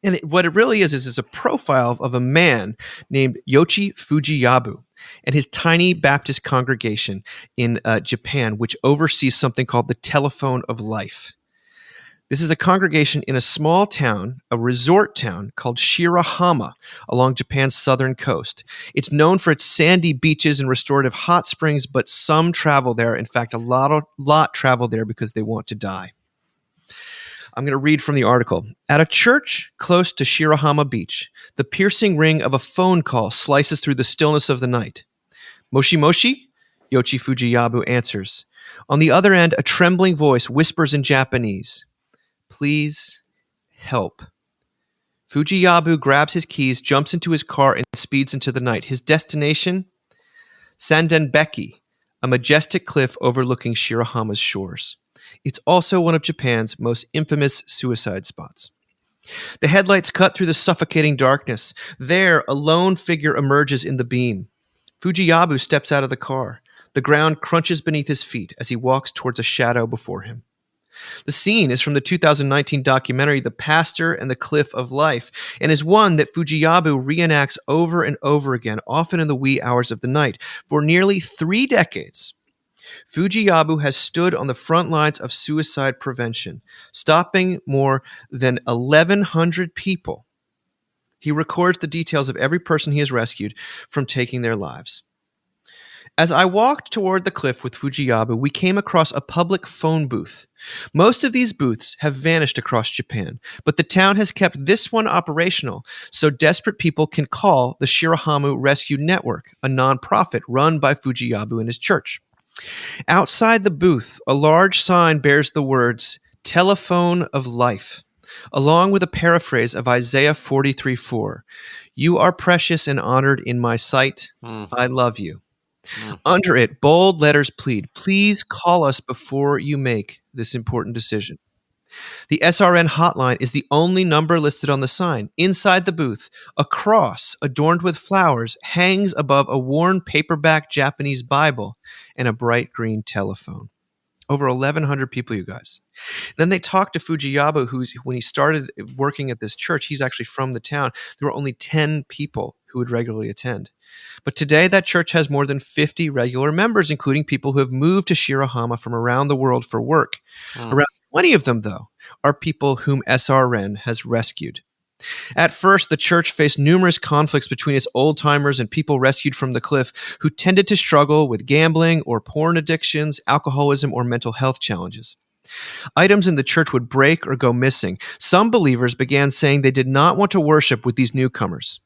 And what it really is it's a profile of a man named Yoichi Fujiyabu and his tiny Baptist congregation in Japan, which oversees something called the Telephone of Life. This is a congregation in a small town, a resort town called Shirahama along Japan's southern coast. It's known for its sandy beaches and restorative hot springs, but some travel there. In fact, a lot travel there because they want to die. I'm going to read from the article. At a church close to Shirahama Beach, the piercing ring of a phone call slices through the stillness of the night. Moshi Moshi? Yoichi Fujiyabu answers. On the other end, a trembling voice whispers in Japanese, "Please help." Fujiyabu grabs his keys, jumps into his car, and speeds into the night. His destination? Sandenbeki, a majestic cliff overlooking Shirahama's shores. It's also one of Japan's most infamous suicide spots. The headlights cut through the suffocating darkness. There, a lone figure emerges in the beam. Fujiyabu steps out of the car. The ground crunches beneath his feet as he walks towards a shadow before him. The scene is from the 2019 documentary The Pastor and the Cliff of Life, and is one that Fujiyabu reenacts over and over again, often in the wee hours of the night. For nearly 3 decades, Fujiyabu has stood on the front lines of suicide prevention, stopping more than 1,100 people. He records the details of every person he has rescued from taking their lives. As I walked toward the cliff with Fujiyabu, we came across a public phone booth. Most of these booths have vanished across Japan, but the town has kept this one operational so desperate people can call the Shirahama Rescue Network, a nonprofit run by Fujiyabu and his church. Outside the booth, a large sign bears the words, "Telephone of Life," along with a paraphrase of Isaiah 43:4. "You are precious and honored in my sight. I love you." Under it, bold letters plead, "Please call us before you make this important decision." The SRN hotline is the only number listed on the sign. Inside the booth, a cross adorned with flowers hangs above a worn paperback Japanese Bible and a bright green telephone. Over 1,100 people, you guys. Then they talked to Fujiyabu, when he started working at this church, he's actually from the town. There were only 10 people who would regularly attend. But today, that church has more than 50 regular members, including people who have moved to Shirahama from around the world for work. Around 20 of them, though, are people whom SRN has rescued. At first, the church faced numerous conflicts between its old-timers and people rescued from the cliff who tended to struggle with gambling or porn addictions, alcoholism, or mental health challenges. Items in the church would break or go missing. Some believers began saying they did not want to worship with these newcomers.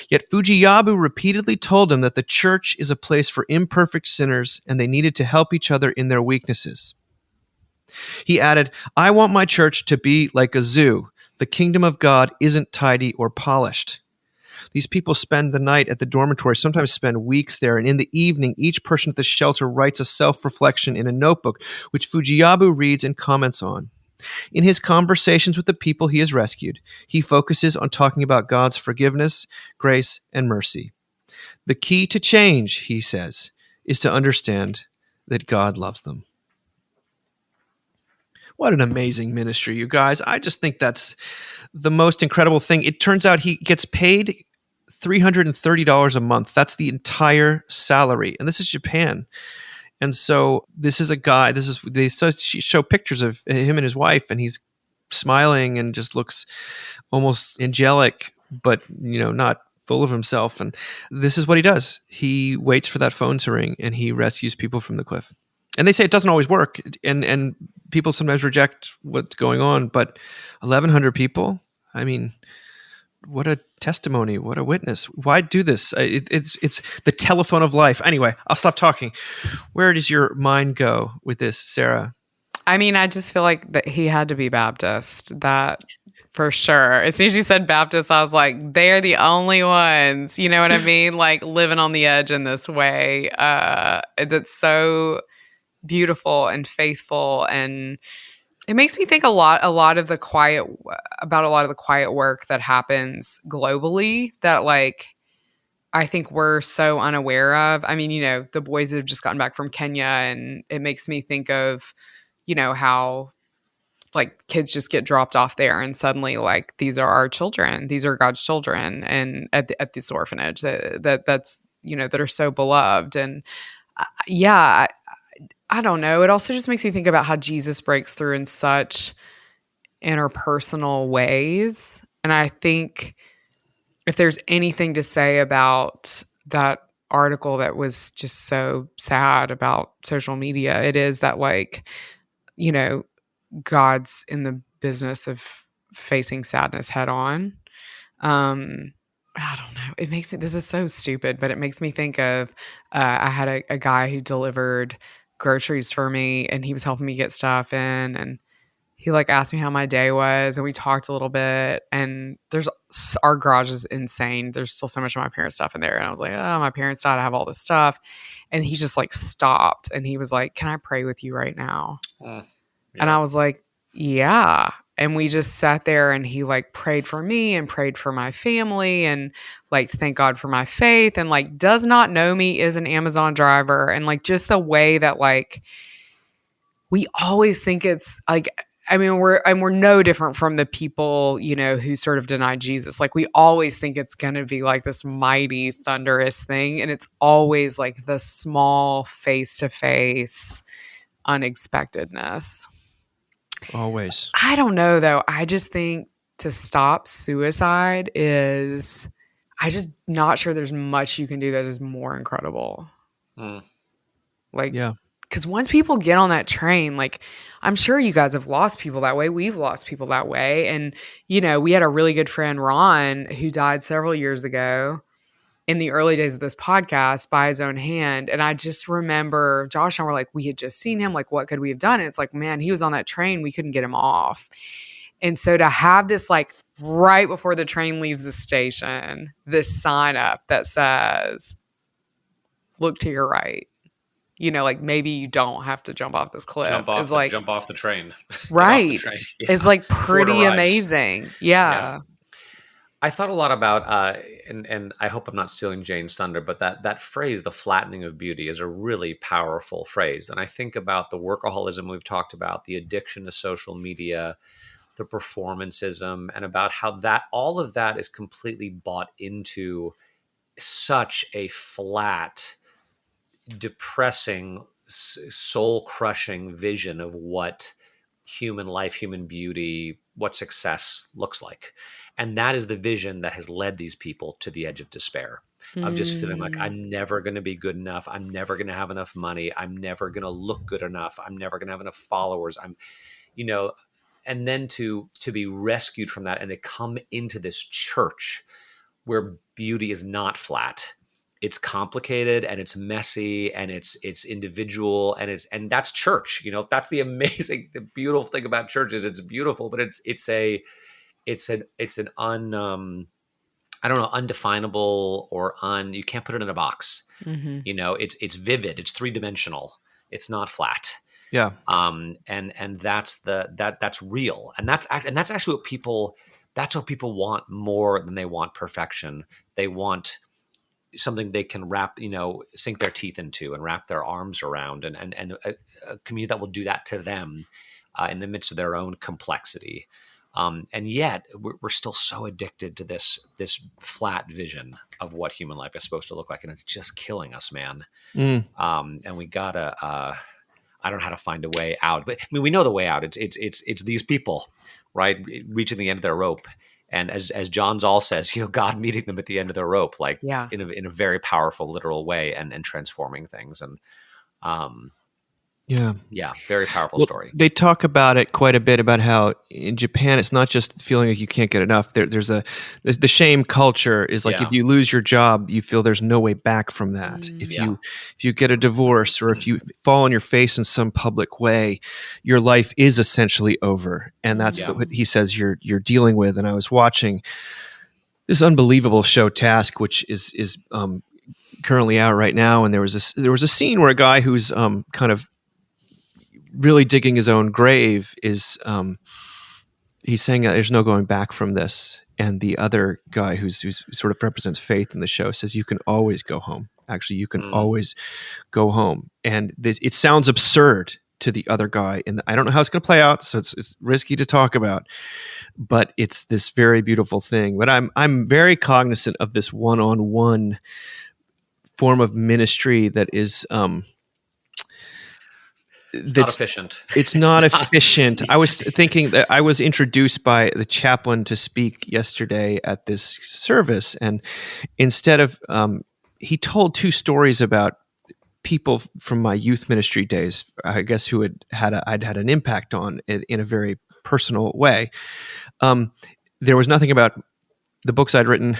Yet Fujiyabu repeatedly told them that the church is a place for imperfect sinners and they needed to help each other in their weaknesses. He added, "I want my church to be like a zoo. The kingdom of God isn't tidy or polished." These people spend the night at the dormitory, sometimes spend weeks there, and in the evening, each person at the shelter writes a self-reflection in a notebook, which Fujiyabu reads and comments on. In his conversations with the people he has rescued, he focuses on talking about God's forgiveness, grace, and mercy. The key to change, he says, is to understand that God loves them. What an amazing ministry, you guys. I just think that's the most incredible thing. It turns out he gets paid $330 a month. That's the entire salary. And this is Japan. And so this is a guy, they show pictures of him and his wife, and he's smiling and just looks almost angelic, but not full of himself. And this is what he does. He waits for that phone to ring and he rescues people from the cliff. And they say it doesn't always work, and people sometimes reject what's going on, but 1,100 people, I mean, what a testimony, what a witness. Why do this? It's the telephone of life. Anyway, I'll stop talking. Where does your mind go with this, Sarah? I mean, I just feel like that he had to be Baptist. That for sure. As soon as you said Baptist, I was like, they're the only ones. You know what I mean? Like living on the edge in this way. That's so beautiful and faithful, and it makes me think a lot of the quiet work that happens globally that like I think we're so unaware of. I mean, the boys have just gotten back from Kenya, and it makes me think of how like kids just get dropped off there and suddenly like these are our children, these are God's children, and at this orphanage that's that are so beloved. And I don't know. It also just makes me think about how Jesus breaks through in such interpersonal ways. And I think if there's anything to say about that article that was just so sad about social media, it is that like, God's in the business of facing sadness head on. I don't know. This is so stupid, but it makes me think of, I had a guy who delivered groceries for me, and he was helping me get stuff in, and he like asked me how my day was, and we talked a little bit. And our garage is insane. There's still so much of my parents' stuff in there. And I was like, oh, my parents died. I have all this stuff. And he just like stopped, and he was like, can I pray with you right now? Yeah. And I was like, yeah. And we just sat there, and he like prayed for me and prayed for my family, and like, thank God for my faith, and like does not know me, is an Amazon driver. And like just the way that like we always think it's like, I mean, we're no different from the people, who sort of deny Jesus. Like we always think it's going to be like this mighty thunderous thing. And it's always like the small face-to-face unexpectedness. Always. I don't know though. I just think to stop suicide is, I just not sure there's much you can do that is more incredible. Like, yeah. Because once people get on that train, like I'm sure you guys have lost people that way. We've lost people that way. And, we had a really good friend, Ron, who died several years ago in the early days of this podcast by his own hand. And I just remember Josh and I were like, we had just seen him. Like, what could we have done? And it's like, man, he was on that train. We couldn't get him off. And so to have this, like right before the train leaves the station, this sign up that says, look to your right. Like maybe you don't have to jump off this cliff. Jump off the train. Right. The train. Yeah. It's like pretty amazing. Yeah. I thought a lot about, and I hope I'm not stealing Jane's thunder, but that phrase, the flattening of beauty, is a really powerful phrase. And I think about the workaholism we've talked about, the addiction to social media, the performanceism, and about how all of that is completely bought into such a flat, depressing, soul-crushing vision of what human life, human beauty, what success looks like. And that is the vision that has led these people to the edge of despair, of just feeling like, I'm never going to be good enough. I'm never going to have enough money. I'm never going to look good enough. I'm never going to have enough followers. And then to be rescued from that and to come into this church where beauty is not flat. It's complicated and it's messy and it's individual and that's church. That's the beautiful thing about church is it's beautiful, but it's an undefinable or you can't put it in a box. Mm-hmm. It's vivid. It's 3-dimensional. It's not flat. Yeah. And that's real. And that's actually that's what people want more than they want perfection. They want something they can sink their teeth into and wrap their arms around, and a community that will do that to them in the midst of their own complexity. And yet we're still so addicted to this flat vision of what human life is supposed to look like. And it's just killing us, man. And we gotta, I don't know how to find a way out, but I mean, we know the way out. It's these people, right? Reaching the end of their rope. And as John Zoll says, God meeting them at the end of their rope, like in a very powerful, literal way and transforming things. And, very powerful story. They talk about it quite a bit about how in Japan it's not just feeling like you can't get enough. There's the shame culture is like if you lose your job, you feel there's no way back from that. If you get a divorce or if you fall on your face in some public way, your life is essentially over, and that's what he says you're dealing with. And I was watching this unbelievable show Task, which is currently out right now, and there was a scene where a guy who's kind of really digging his own grave is he's saying there's no going back from this, and the other guy who's sort of represents faith in the show says you can always go home. Actually, you can always go home. And it sounds absurd to the other guy, and I don't know how it's going to play out, so it's risky to talk about, but it's this very beautiful thing. But I'm very cognizant of this one-on-one form of ministry that is it's not efficient. It's not efficient. I was thinking that I was introduced by the chaplain to speak yesterday at this service, and instead of he told 2 stories about people from my youth ministry days, I guess, who I'd had an impact on in a very personal way. There was nothing about the books I'd written,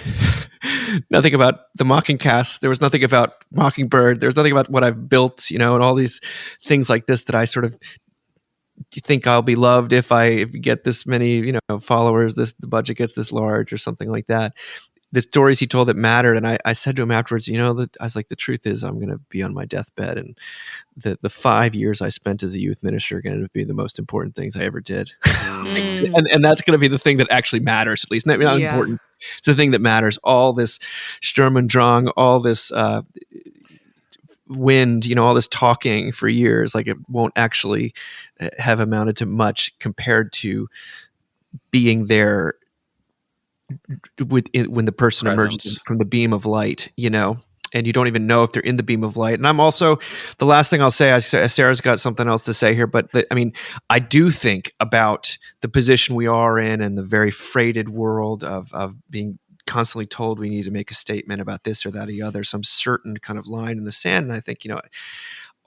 nothing about the Mocking Cast. There was nothing about Mockingbird. There was nothing about what I've built, and all these things like this that I sort of think I'll be loved if I get this many, followers, the budget gets this large or something like that. The stories he told that mattered. And I said to him afterwards, I was like, the truth is I'm going to be on my deathbed. And the 5 years I spent as a youth minister are going to be the most important things I ever did. and that's going to be the thing that actually matters, at least not important. It's the thing that matters. All this Sturm und Drang, all this wind, all this talking for years, like it won't actually have amounted to much compared to being there when the person emerges from the beam of light, and you don't even know if they're in the beam of light. And I'm also, the last thing I'll say, Sarah's got something else to say here, but I do think about the position we are in and the very freighted world of being constantly told we need to make a statement about this or that or the other, some certain kind of line in the sand. And I think,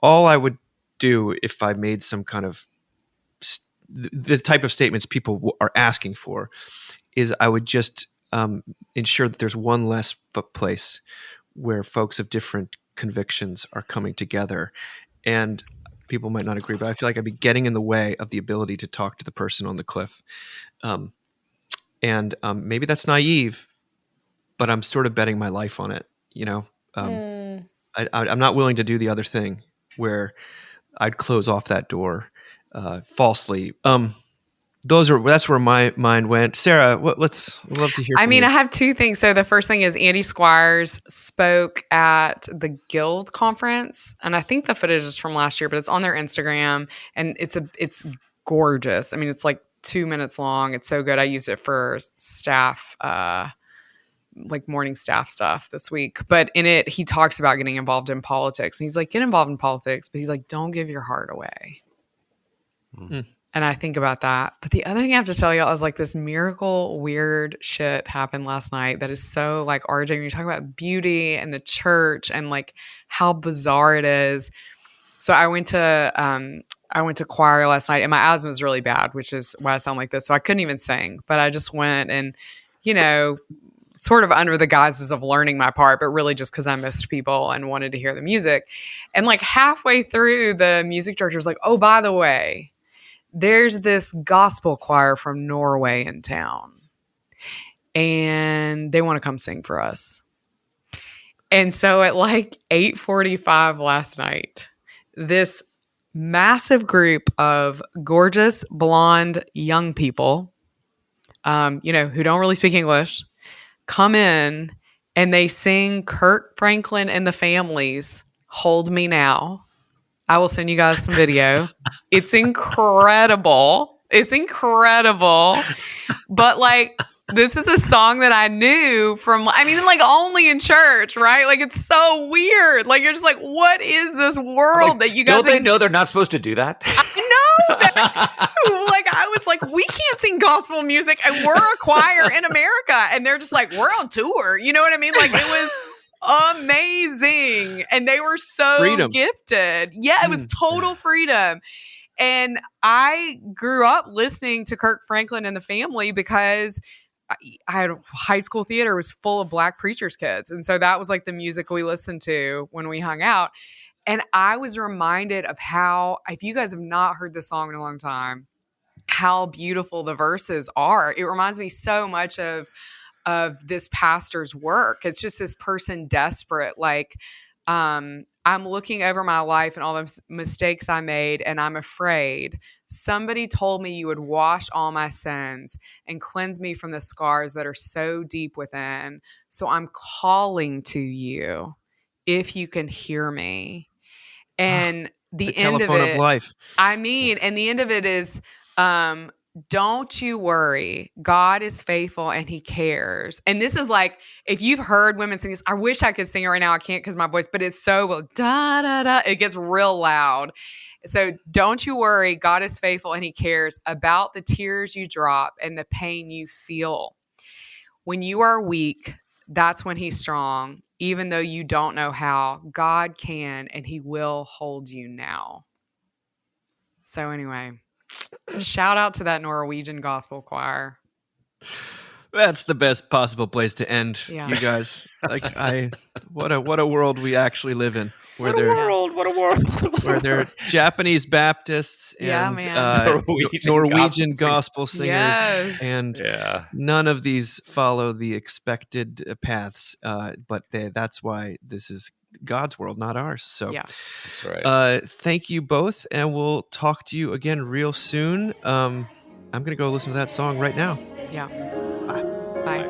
all I would do if I made some kind of the type of statements people are asking for is I would just ensure that there's one less place where folks of different convictions are coming together. And people might not agree, but I feel like I'd be getting in the way of the ability to talk to the person on the cliff. And maybe that's naive, but I'm sort of betting my life on it. I'm not willing to do the other thing where I'd close off that door falsely. That's where my mind went. Sarah, we'd love to hear from you. I have 2 things. So the first thing is Andy Squires spoke at the Guild conference, and I think the footage is from last year, but it's on their Instagram, and it's gorgeous. It's like 2 minutes long. It's so good. I used it for staff, like morning staff stuff this week. But in it, he talks about getting involved in politics, and he's like, get involved in politics, but he's like, don't give your heart away. And I think about that. But the other thing I have to tell y'all is like this miracle weird shit happened last night that is so like RJ, when you talk about beauty and the church and like how bizarre it is. So I went to choir last night and my asthma is really bad, which is why I sound like this. So I couldn't even sing, but I just went and, you know, sort of under the guises of learning my part, but really just because I missed people and wanted to hear the music. And like halfway through, the music director was like, oh, by the way, there's this gospel choir from Norway in town and they want to come sing for us. And so at like 8:45 last night, this massive group of gorgeous blonde young people, you know, who don't really speak English, come in and they sing Kirk Franklin and the Families, Hold Me Now. I will send you guys some video. It's incredible. It's incredible. But like, this is a song that I knew from, I mean, like only in church, right? Like, it's so weird. Like, you're just like, what is this world that you guys... Don't they know they're not supposed to do that? I know that too. Like, I was like, we can't sing gospel music and we're a choir in America. And they're just like, we're on tour. You know what I mean? Like, it was amazing. And they were so gifted. Yeah, it was total freedom. And I grew up listening to Kirk Franklin and the Family because I had high school theater was full of Black preachers' kids. And so that was like the music we listened to when we hung out. And I was reminded of how, if you guys have not heard this song in a long time, how beautiful the verses are. It reminds me so much of this pastor's work. It's just this person desperate, like, I'm looking over my life and all the mistakes I made, and I'm afraid. Somebody told me you would wash all my sins and cleanse me from the scars that are so deep within. So I'm calling to you if you can hear me. And the end of it, life. I mean, and the end of it is, don't you worry. God is faithful and he cares. And this is like, if you've heard women sing this, I wish I could sing it right now. I can't because my voice, but it's so da da da. It gets real loud. So don't you worry. God is faithful and he cares about the tears you drop and the pain you feel. When you are weak, that's when he's strong. Even though you don't know how, God can and he will hold you now. So anyway, shout out to that Norwegian gospel choir. That's the best possible place to end, Yeah. you guys. Like, what a world we actually live in. Where What a world. where they're Japanese Baptists and Norwegian gospel singers, Yes. and none of these follow the expected paths. But that's why this is God's world, not ours. So, That's right. thank you both, and we'll talk to you again real soon. I'm gonna go listen to that song right now. Yeah. Bye. Bye.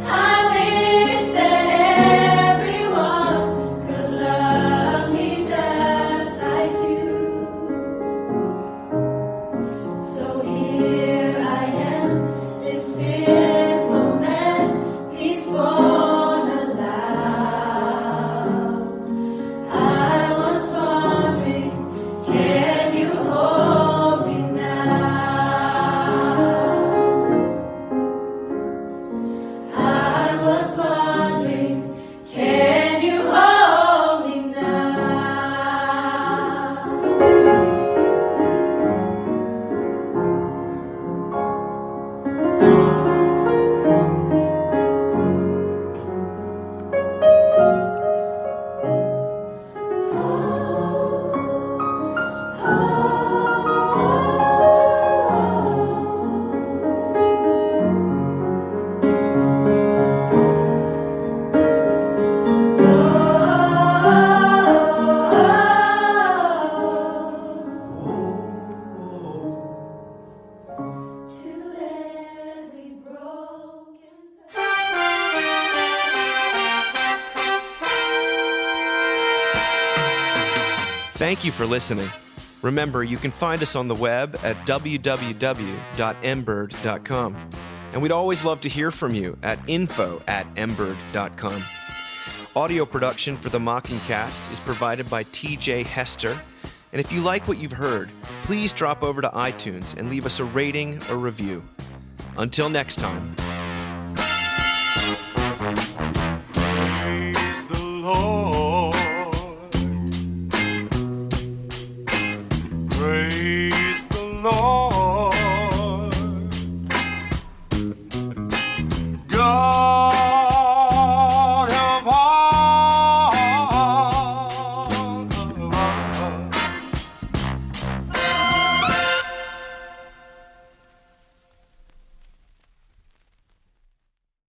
I wish that everyone could love me just like you. So here I am, this sinful man, he's born alive. I was wondering, can you hold me now? I was wondering, can you hold me now? To every broken Thank you for listening. Remember, you can find us on the web at www.mbird.com. And we'd always love to hear from you at info@mbird.com. Audio production for the Mockingcast is provided by TJ Hester, And if you like what you've heard, please drop over to iTunes and leave us a rating or review. Until next time.